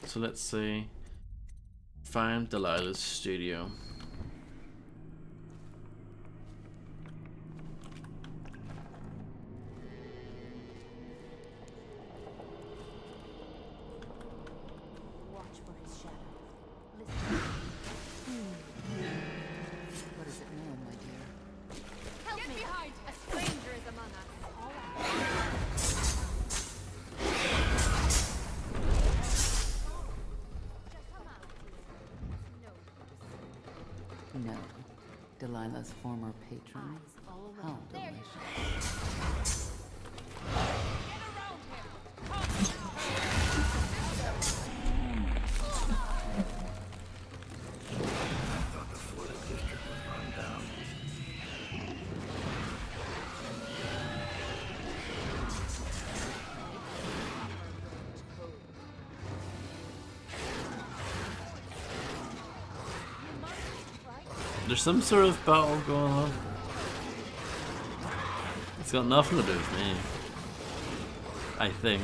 So let's see. Find Delilah's studio. No. Delilah's former patron? How delicious. There's some sort of battle going on. It's got nothing to do with me, I think.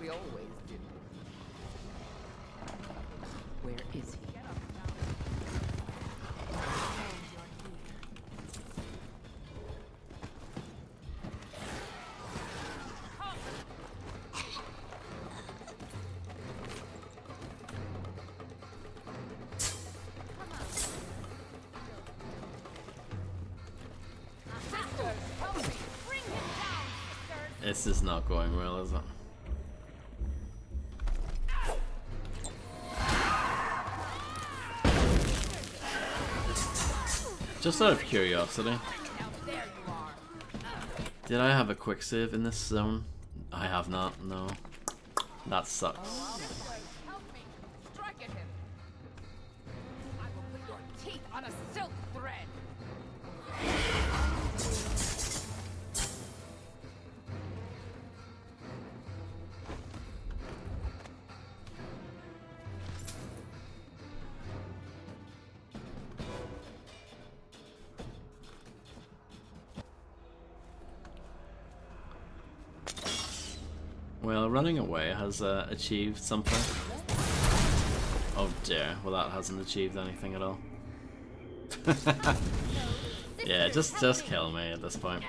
We always do. Where is he? This is not going well, is it? Just out of curiosity, did I have a quick save in this zone? I have not, no. That sucks. Well, running away has achieved something. Oh dear, well that hasn't achieved anything at all. Yeah, just kill me at this point.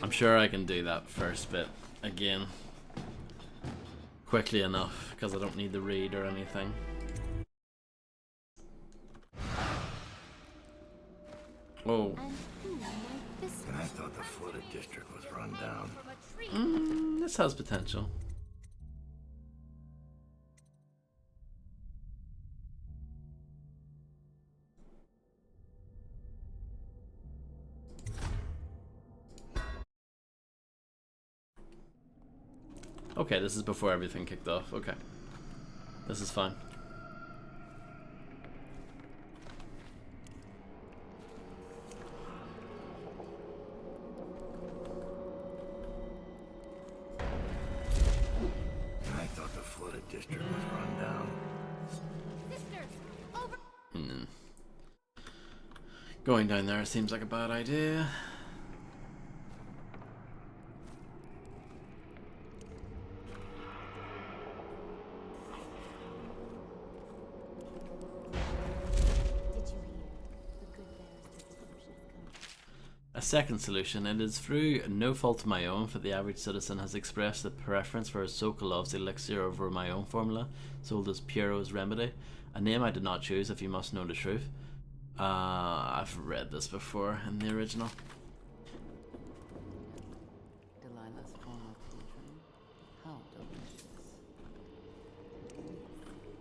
I'm sure I can do that first bit again quickly enough, because I don't need the read or anything. Oh. And I thought the flooded district was run down. This has potential. Okay, this is before everything kicked off. Okay. This is fine. I thought the flooded district was run down. Sisters, Going down there seems like a bad idea. A second solution, it is through no fault of my own that the average citizen has expressed a preference for Sokolov's elixir over my own formula, sold as Piero's remedy, a name I did not choose if you must know the truth. I've read this before in the original. Delilah's former patron. How delicious.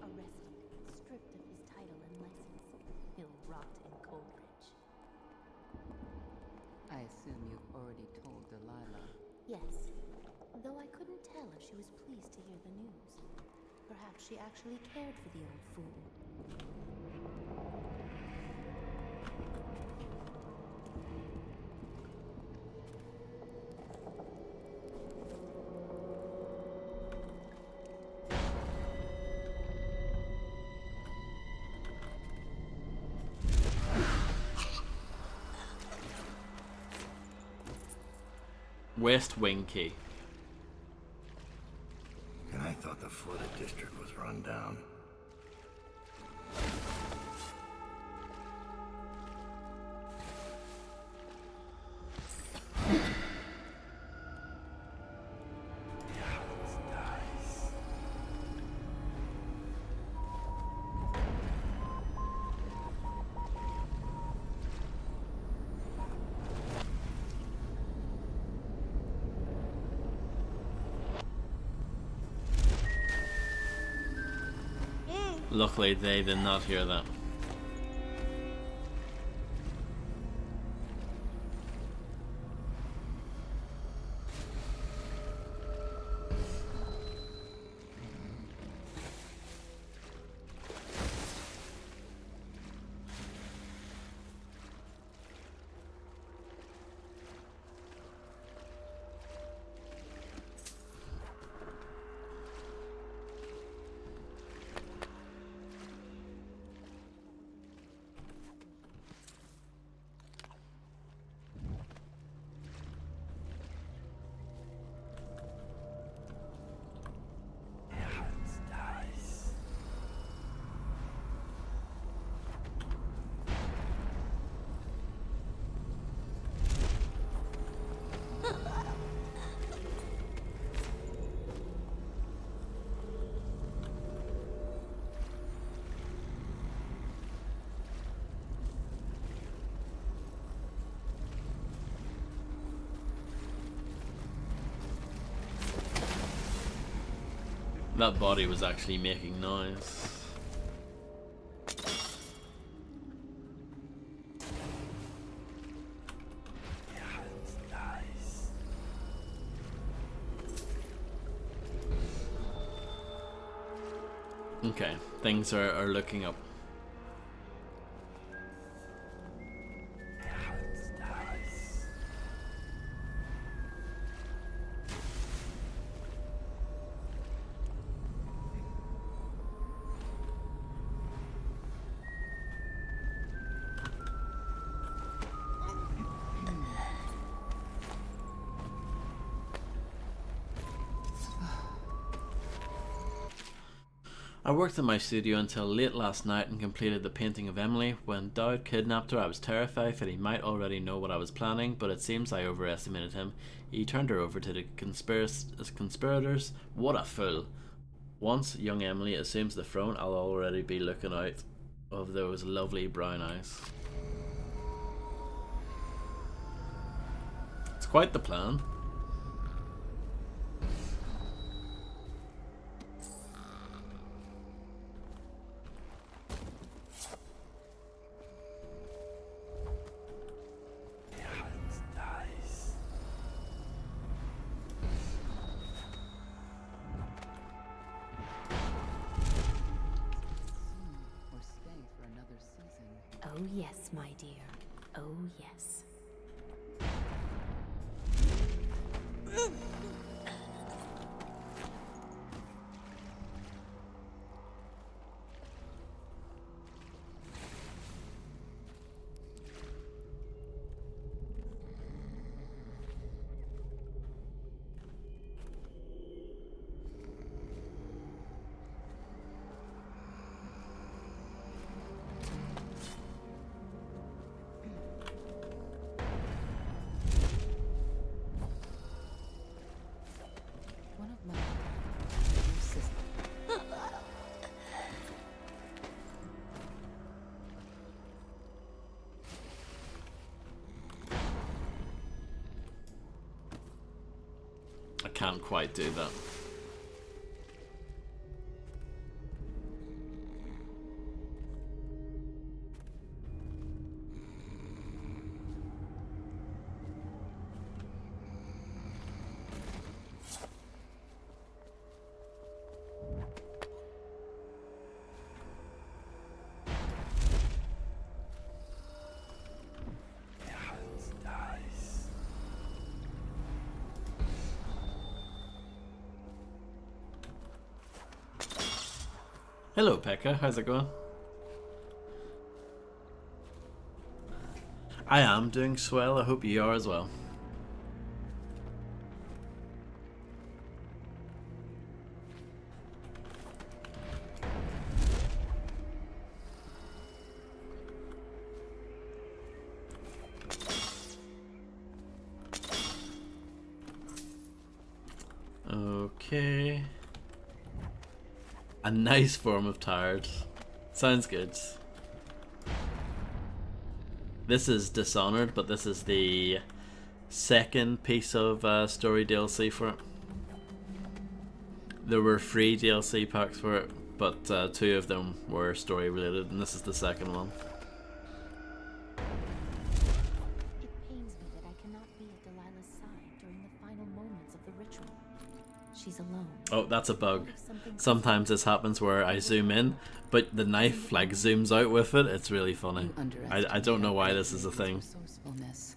Arrested, stripped of his title and license. He'll rot in Coldridge. I assume you've already told Delilah. Yes, though I couldn't tell if she was pleased to hear the news. Perhaps she actually cared for the old fool. West Wing Key. And I thought the flooded district was run down. Luckily they did not hear that. That body was actually making noise. Okay, things are looking up. I worked in my studio until late last night and completed the painting of Emily. When Dowd kidnapped her, I was terrified that he might already know what I was planning, but it seems I overestimated him. He turned her over to the conspirators. What a fool. Once young Emily assumes the throne, I'll already be looking out of those lovely brown eyes. It's quite the plan. Oh yes, my dear. Oh yes. can't quite do that. Hello, Pekka. How's it going? I am doing swell. I hope you are as well. Okay. A nice form of tired. Sounds good. This is Dishonored, but this is the second piece of story DLC for it. There were 3 DLC packs for it, but 2 of them were story related, and this is the second one. It pains me that I cannot be at Delilah's side during the final moments of the ritual. She's alone. Oh, that's a bug. Sometimes this happens where I zoom in, but the knife like zooms out with it. It's really funny. I don't know why this is a thing. Resourcefulness.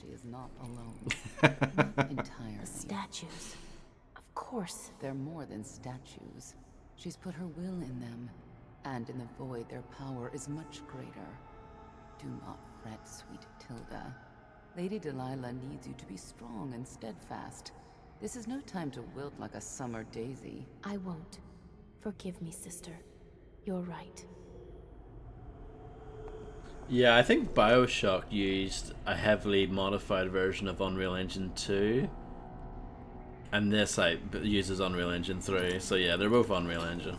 She is not alone. Not entirely. The statues. Of course. They're more than statues. She's put her will in them, and in the void their power is much greater. Do not fret, sweet Tilda. Lady Delilah needs you to be strong and steadfast. This is no time to wilt like a summer daisy. I won't. Forgive me, sister. You're right. Yeah, I think BioShock used a heavily modified version of Unreal Engine 2. And this uses Unreal Engine 3. So yeah, they're both Unreal Engine.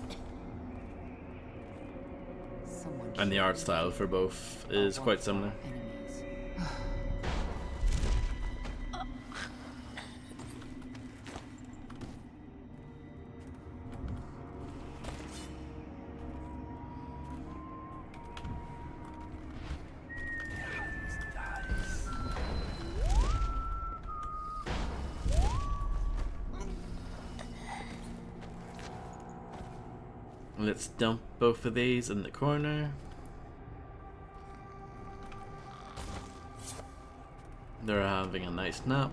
And the art style for both is quite similar. Let's dump both of these in the corner. They're having a nice nap.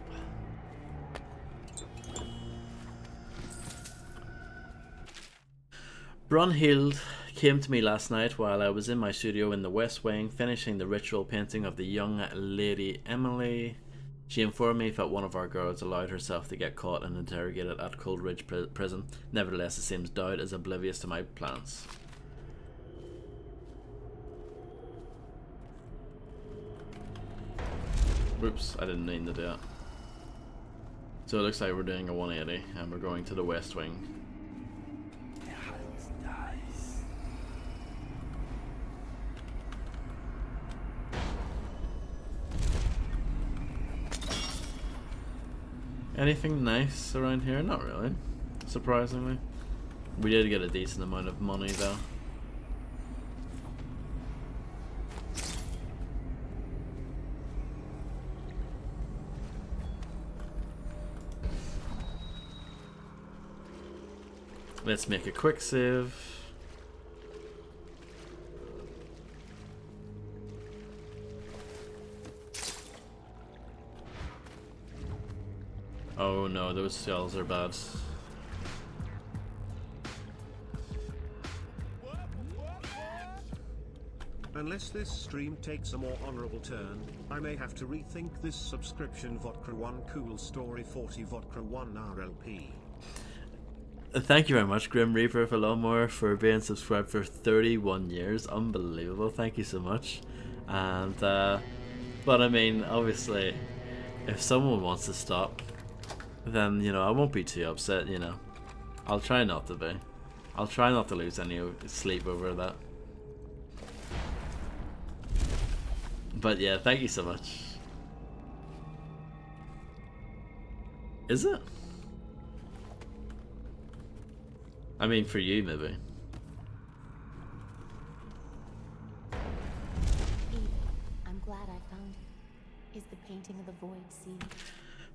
Brunhild came to me last night while I was in my studio in the West Wing finishing the ritual painting of the young Lady Emily. She informed me that one of our girls allowed herself to get caught and interrogated at Coldridge Prison. Nevertheless, it seems Dowd is oblivious to my plans. Whoops, I didn't mean to do that. So it looks like we're doing a 180 and we're going to the West Wing. Anything nice around here? Not really, surprisingly. We did get a decent amount of money though. Let's make a quick save. Oh no, those shells are bad. Unless this stream takes a more honorable turn, I may have to rethink this subscription. Vodka 1 Cool Story 40 Vodka 1 RLP. Thank you very much, Grim Reaper for Lawnmower, for being subscribed for 31 years. Unbelievable. Thank you so much. And, but I mean, obviously, if someone wants to stop, then, you know, I won't be too upset, you know. I'll try not to be. I'll try not to lose any sleep over that. But yeah, thank you so much. Is it? I mean, for you, maybe. Evie, I'm glad I found it. Is the painting of the void sealed?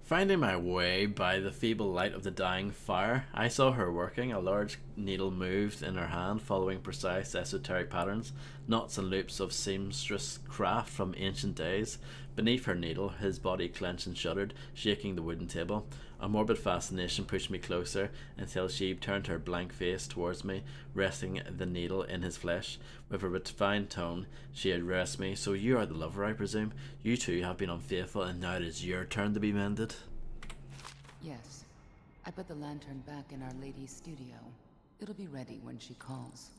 Finding my way by the feeble light of the dying fire, I saw her working. A large needle moved in her hand, following precise esoteric patterns, knots and loops of seamstress craft from ancient days. Beneath her needle, his body clenched and shuddered, shaking the wooden table. A morbid fascination pushed me closer until she turned her blank face towards me, resting the needle in his flesh. With a refined tone, she addressed me. "So you are the lover, I presume? You two have been unfaithful, and now it is your turn to be mended." Yes. I put the lantern back in Our Lady's studio. It'll be ready when she calls.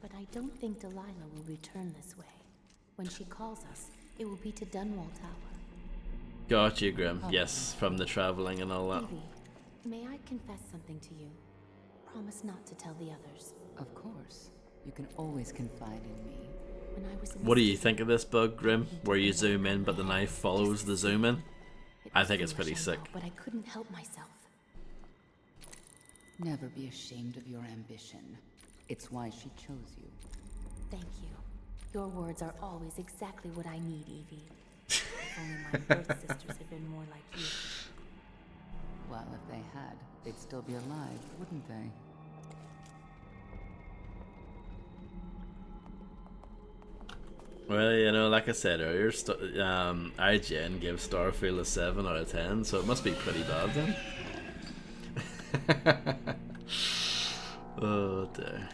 But I don't think Delilah will return this way. When she calls us, it will be to Dunwall Tower. Got you, Grim. Yes, from the travelling and all that. Evie, may I confess something to you? Promise not to tell the others. Of course. You can always confide in me. When I was in What do you think of this bug, Grim? Where you zoom in, but the knife follows the zoom in? I think it's pretty sick. But I couldn't help myself. Never be ashamed of your ambition. It's why she chose you. Thank you. Your words are always exactly what I need, Evie. If only my birth sisters had been more like you. Well, if they had, they'd still be alive, wouldn't they? Well, you know, like I said earlier, IGN gives Starfield a 7 out of 10, so it must be pretty bad then. Oh dear.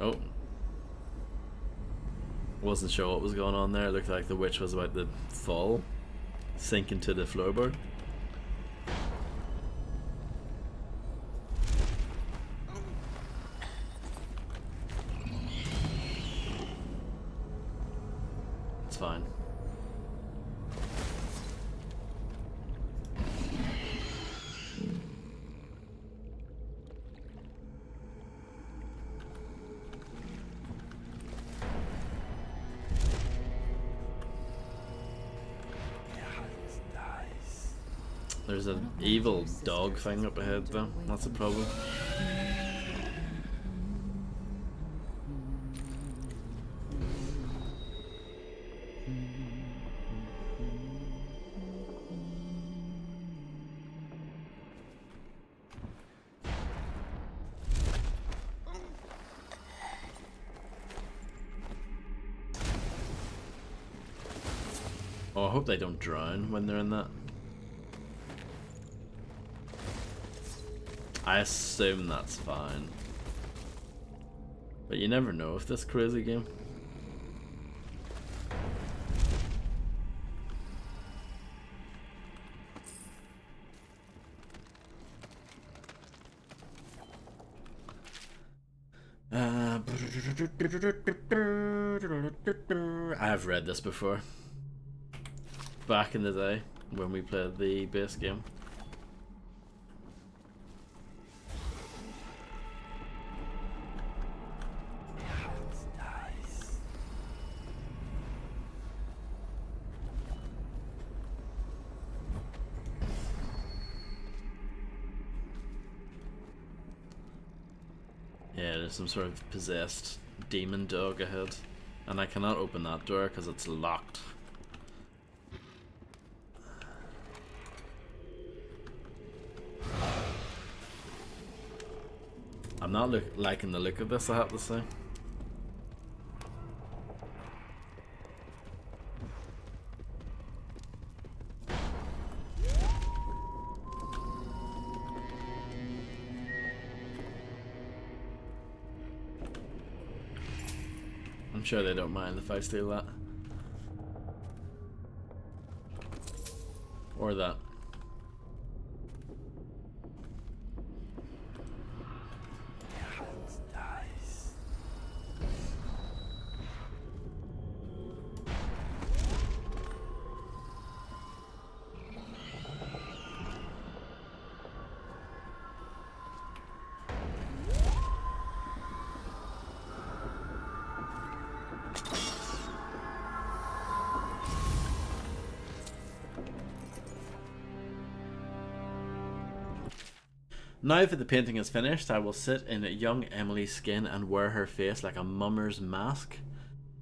Oh. Wasn't sure what was going on there. It looked like the witch was about to fall, sink into the floorboard. It's fine. There's an evil dog thing up ahead though, that's a problem. Oh, I hope they don't drown when they're in that. I assume that's fine. But you never know with this crazy game. I've read this before. Back in the day when we played the base game. Yeah, there's some sort of possessed demon dog ahead. And I cannot open that door because it's locked. I'm not liking the look of this, I have to say. I'm sure they don't mind if I steal that. Or that. Now that the painting is finished, I will sit in young Emily's skin and wear her face like a mummer's mask.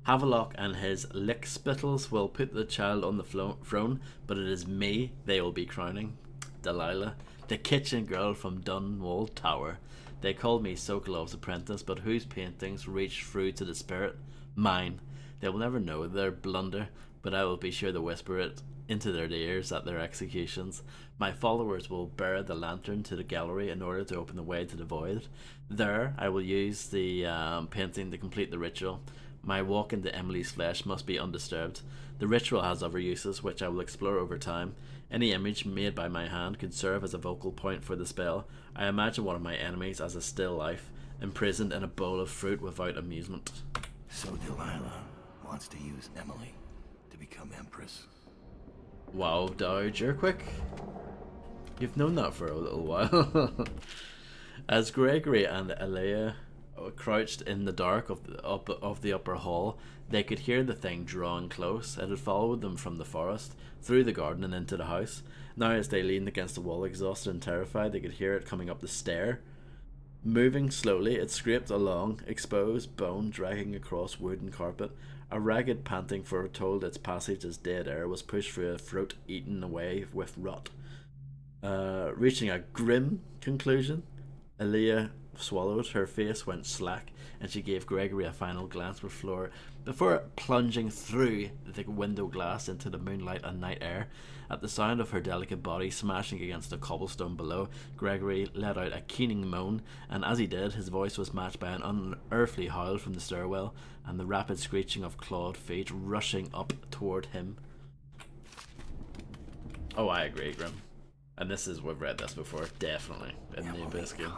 Havelock and his lickspittles will put the child on the throne, but it is me they will be crowning. Delilah, the kitchen girl from Dunwall Tower. They called me Sokolov's apprentice, but whose paintings reach through to the spirit? Mine. They will never know their blunder, but I will be sure to whisper it into their ears at their executions. My followers will bear the lantern to the gallery in order to open the way to the void. There, I will use the painting to complete the ritual. My walk into Emily's flesh must be undisturbed. The ritual has other uses, which I will explore over time. Any image made by my hand could serve as a vocal point for the spell. I imagine one of my enemies as a still life, imprisoned in a bowl of fruit without amusement. So Delilah wants to use Emily to become Empress. Wow, Dodge, you're quick. You've known that for a little while. As Gregory and Elia crouched in the dark of the upper hall, they could hear the thing drawing close. It had followed them from the forest, through the garden and into the house. Now as they leaned against the wall, exhausted and terrified, they could hear it coming up the stair. Moving slowly, it scraped along, exposed bone dragging across wood and carpet. A ragged panting foretold its passage as dead air was pushed through a throat eaten away with rot. Reaching a grim conclusion, Elia swallowed, her face went slack, and she gave Gregory a final glance before plunging through the window glass into the moonlight and night air. At the sound of her delicate body smashing against the cobblestone below, Gregory let out a keening moan, and as he did, his voice was matched by an unearthly howl from the stairwell and the rapid screeching of clawed feet rushing up toward him. Oh, I agree, Grim. And we've read this before, definitely, in the Abyss game.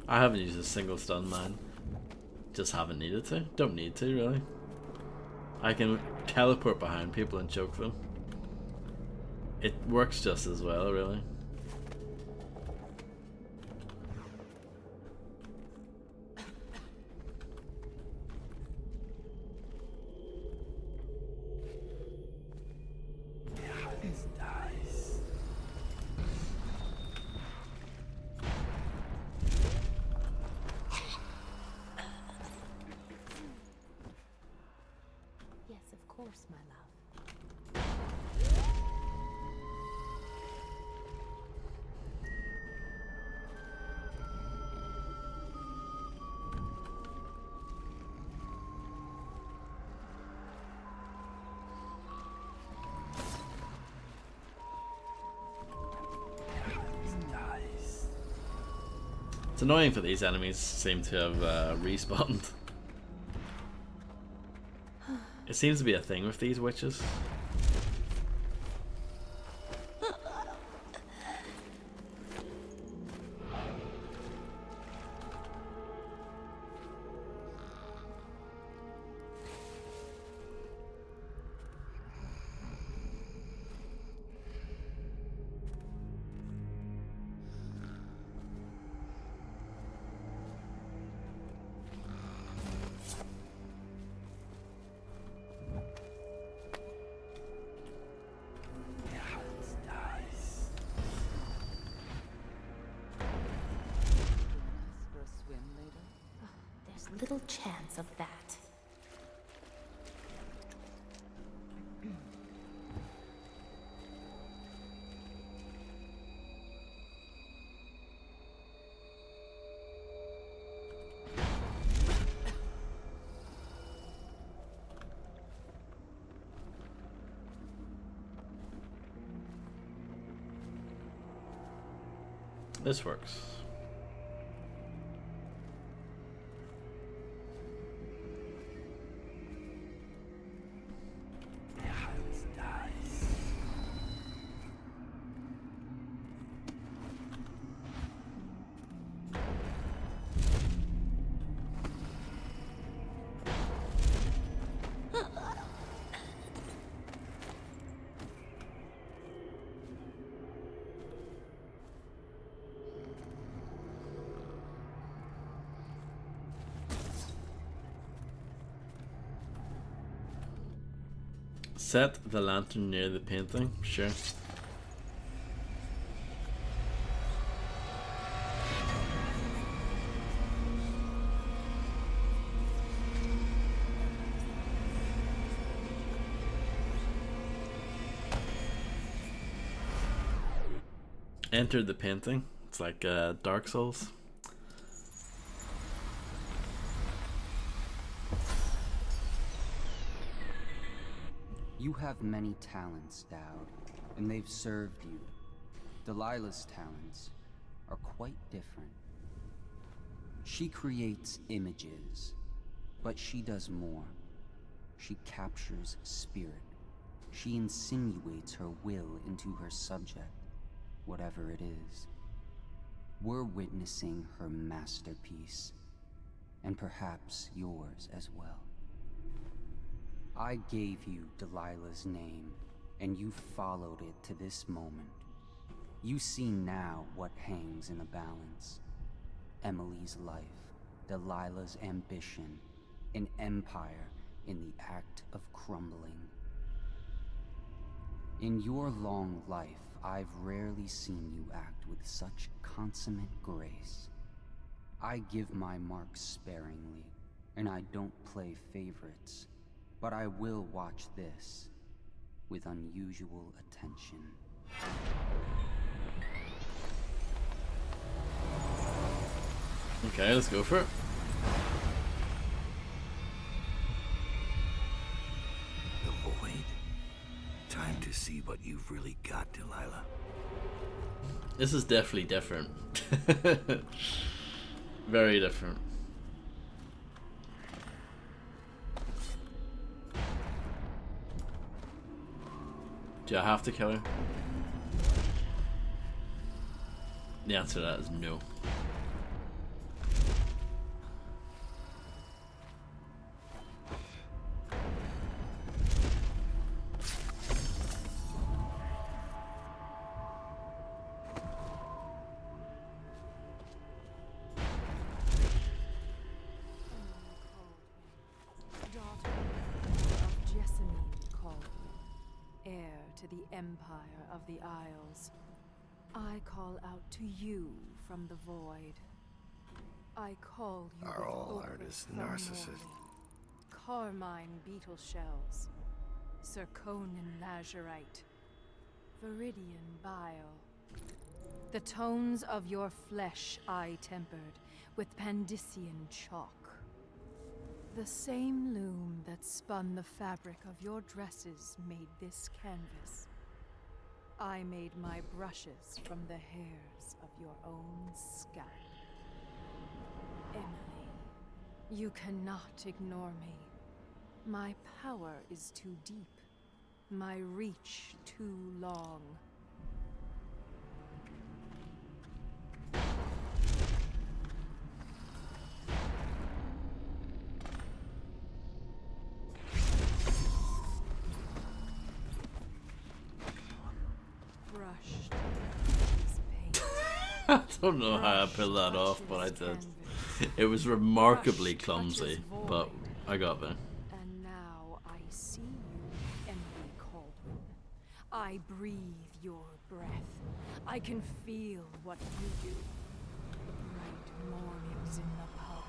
I haven't used a single stun mine. Just haven't needed to. Don't need to, really. I can teleport behind people and choke them. It works just as well, really. Yes, of course, my love. It's annoying for these enemies seem to have respawned. It seems to be a thing with these witches. There's little chance of that. This works. Set the lantern near the painting, sure. Enter the painting. It's like Dark Souls. You have many talents, Dowd, and they've served you. Delilah's talents are quite different. She creates images, but she does more. She captures spirit. She insinuates her will into her subject, whatever it is. We're witnessing her masterpiece, and perhaps yours as well. I gave you Delilah's name, and you followed it to this moment. You see now what hangs in the balance. Emily's life, Delilah's ambition, an empire in the act of crumbling. In your long life, I've rarely seen you act with such consummate grace. I give my marks sparingly, and I don't play favorites. But I will watch this with unusual attention. Okay, let's go for it. The void. Time to see what you've really got, Delilah. This is definitely different. Very different. Do I have to kill her? The answer to that is no. To the Empire of the Isles. I call out to you from the void. I call you Are with all opus artists from narcissists? Morley, carmine beetle shells, zirconin lazurite, viridian bile. The tones of your flesh I tempered with Pandician chalk. The same loom that spun the fabric of your dresses made this canvas. I made my brushes from the hairs of your own scalp. Emily, you cannot ignore me. My power is too deep. My reach too long. I don't know how I pulled that off, but I did. It was remarkably clumsy, but I got there. And now I see you, Emily Caldwin. I breathe your breath. I can feel what you do. Bright mornings in the pub.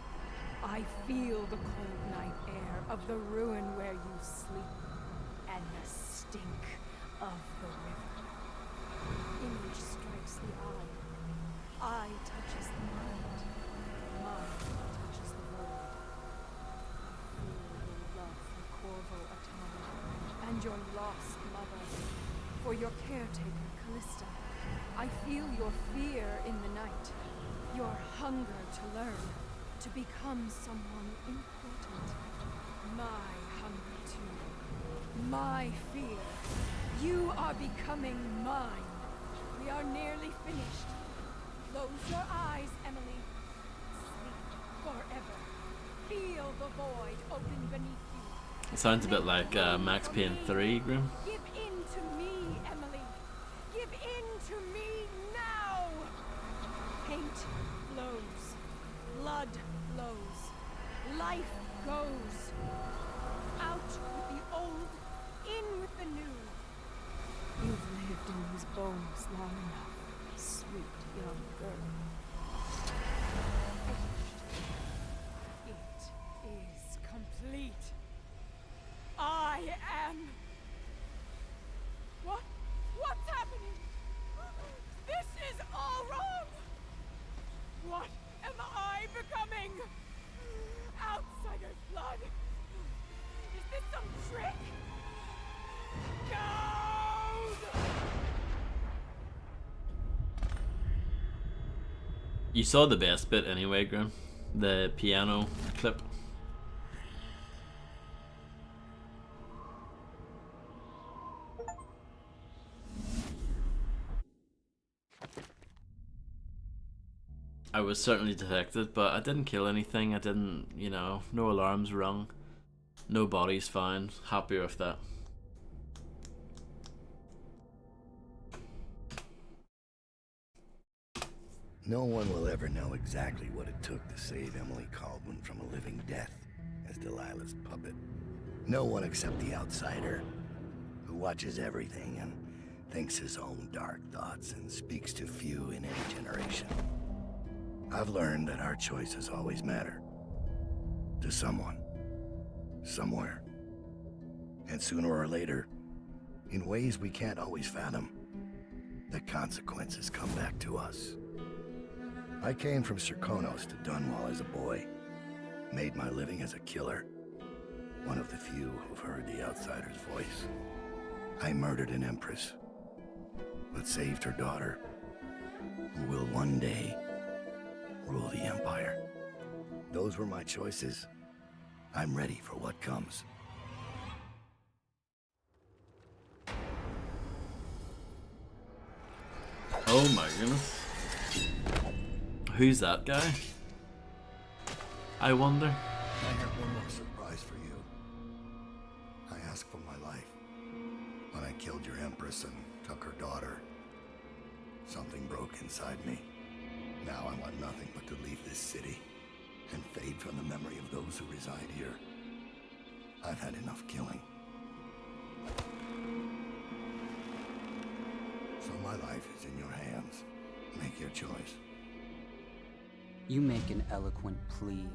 I feel the cold night air of the ruin where you sleep, and the stink of the river. Image strikes the eye. Eye touches the mind. Mind touches the void. I feel your love for Corvo Attano and your lost mother. For your caretaker, Callista. I feel your fear in the night, your hunger to learn, to become someone important. My hunger too, my fear. You are becoming mine. We are nearly finished. Close your eyes, Emily. Sleep forever. Feel the void open beneath you. It sounds a bit like Max Payne 3, Grim. Give in to me, Emily. Give in to me now. Paint flows. Blood flows. Life goes. Out with the old, in with the new. You've lived in these bones long enough, sweet young girl. It is complete. I am... What's happening? This is all wrong! What am I becoming? Outsider blood? Is this some trick? Gold! You saw the best bit anyway, Grim. The piano clip. I was certainly detected, but I didn't kill anything. I didn't, you know, no alarms rung. No bodies found. Happy with that. No one will ever know exactly what it took to save Emily Caldwin from a living death as Delilah's puppet. No one except the outsider, who watches everything and thinks his own dark thoughts and speaks to few in any generation. I've learned that our choices always matter. To someone. Somewhere. And sooner or later, in ways we can't always fathom, the consequences come back to us. I came from Serkonos to Dunwall as a boy. Made my living as a killer. One of the few who've heard the outsider's voice. I murdered an empress, but saved her daughter, who will one day rule the Empire. Those were my choices. I'm ready for what comes. Oh my goodness. Who's that guy? I wonder. I have one more surprise for you. I asked for my life. When I killed your empress and took her daughter, something broke inside me. Now I want nothing but to leave this city and fade from the memory of those who reside here. I've had enough killing. So my life is in your hands. Make your choice. You make an eloquent plea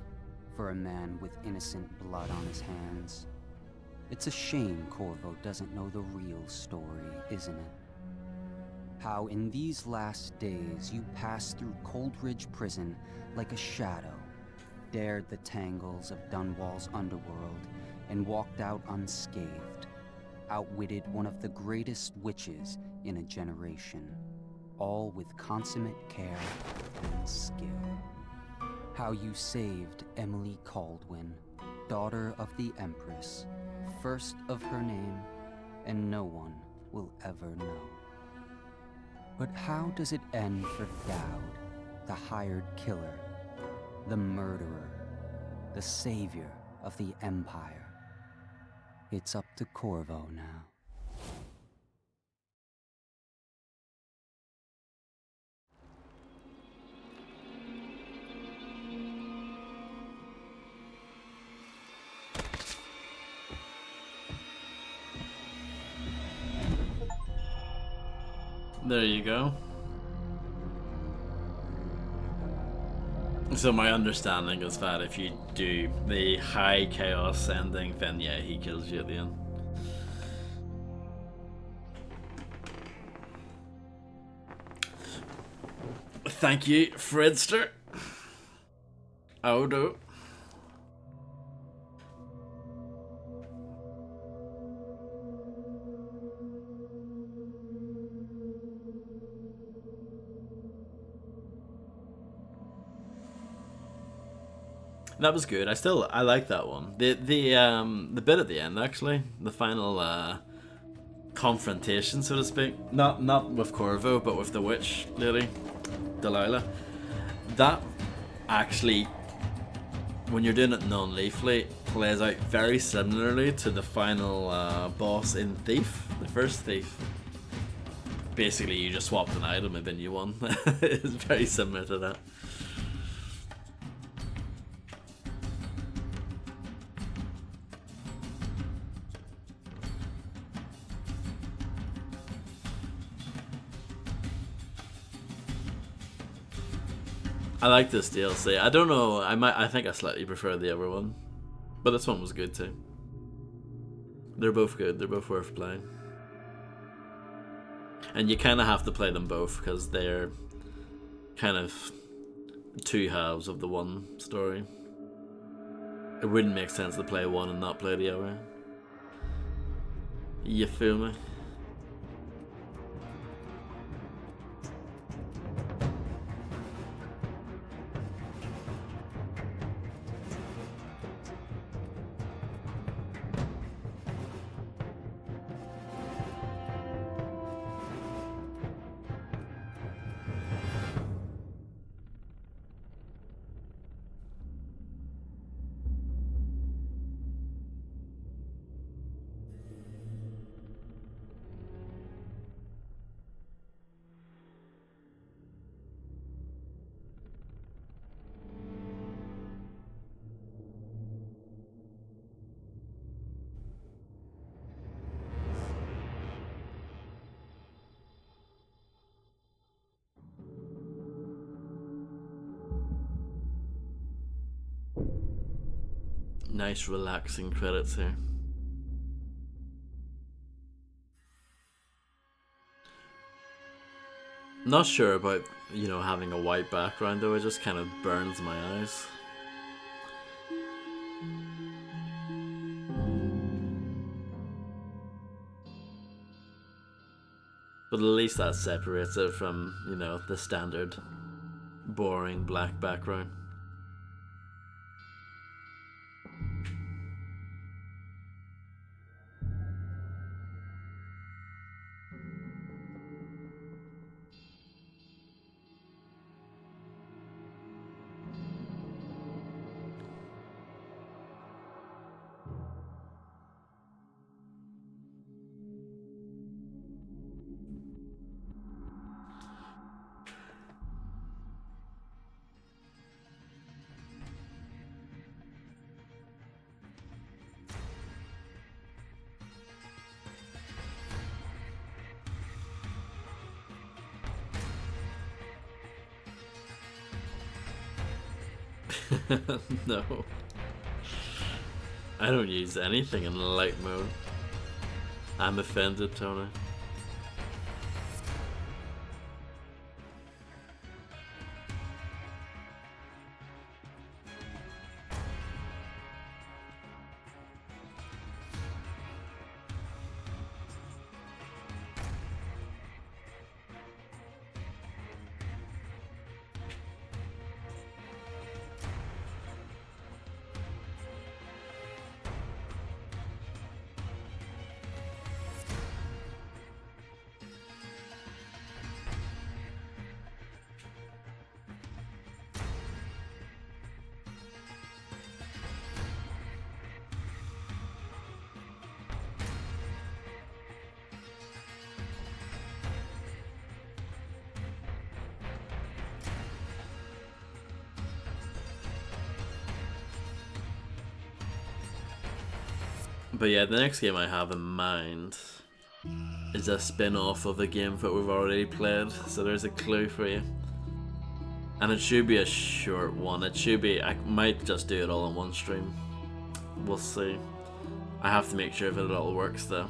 for a man with innocent blood on his hands. It's a shame Corvo doesn't know the real story, isn't it? How in these last days you passed through Coldridge Prison like a shadow, dared the tangles of Dunwall's underworld, and walked out unscathed, outwitted one of the greatest witches in a generation, all with consummate care and skill. How you saved Emily Caldwin, daughter of the Empress, first of her name, and no one will ever know. But how does it end for Dowd, the hired killer, the murderer, the savior of the Empire? It's up to Corvo now. There you go. So my understanding is that if you do the high chaos ending, then yeah, he kills you at the end. Thank you, Fredster. Odo. That was good. I like that one. The bit at the end, actually, the final confrontation, so to speak. Not with Corvo, but with the witch lady, Delilah. That actually, when you're doing it non-lethally, plays out very similarly to the final boss in Thief, the first Thief. Basically, you just swapped an item and then you won. It's very similar to that. I like this DLC. I don't know. I think I slightly prefer the other one, but this one was good too. They're both good. They're both worth playing, and you kind of have to play them both because they're kind of two halves of the one story. It wouldn't make sense to play one and not play the other. You feel me? Nice relaxing credits here. Not sure about, having a white background though, it just kind of burns my eyes. But at least that separates it from, the standard boring black background. No. I don't use anything in light mode. I'm offended, Tony. But yeah, the next game I have in mind is a spin-off of a game that we've already played, so there's a clue for you. And it should be a short one. I might just do it all in one stream. We'll see. I have to make sure that it all works though.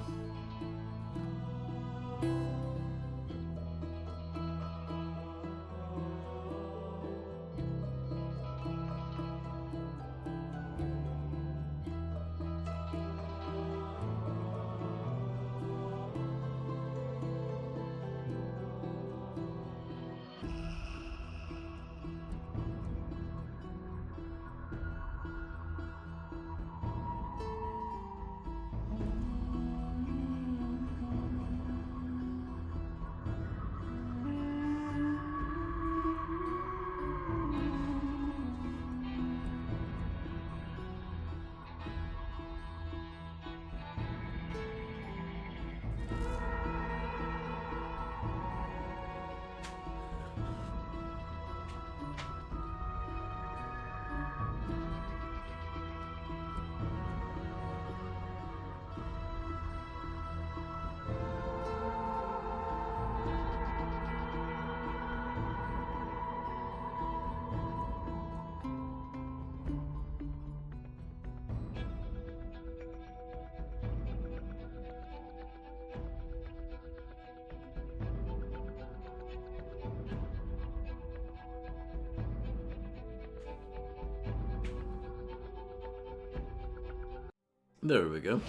There we go.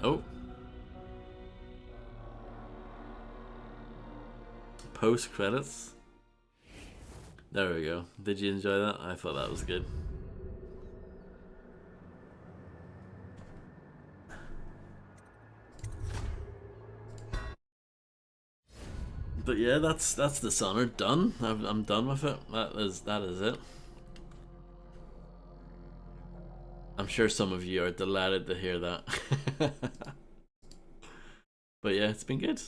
Oh. Post credits. There we go. Did you enjoy that? I thought that was good. But yeah, that's Dishonored done. I'm done with it. That is it. I'm sure some of you are delighted to hear that. But yeah, it's been good.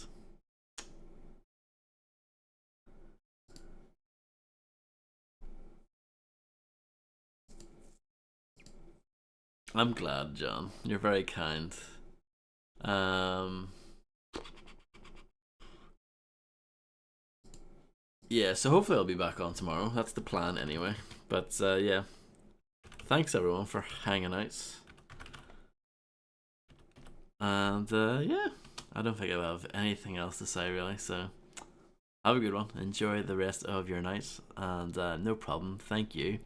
I'm glad, John. You're very kind. Yeah, so hopefully I'll be back on tomorrow. That's the plan anyway. But yeah, thanks everyone for hanging out. And yeah, I don't think I have anything else to say really. So have a good one. Enjoy the rest of your night. And no problem. Thank you.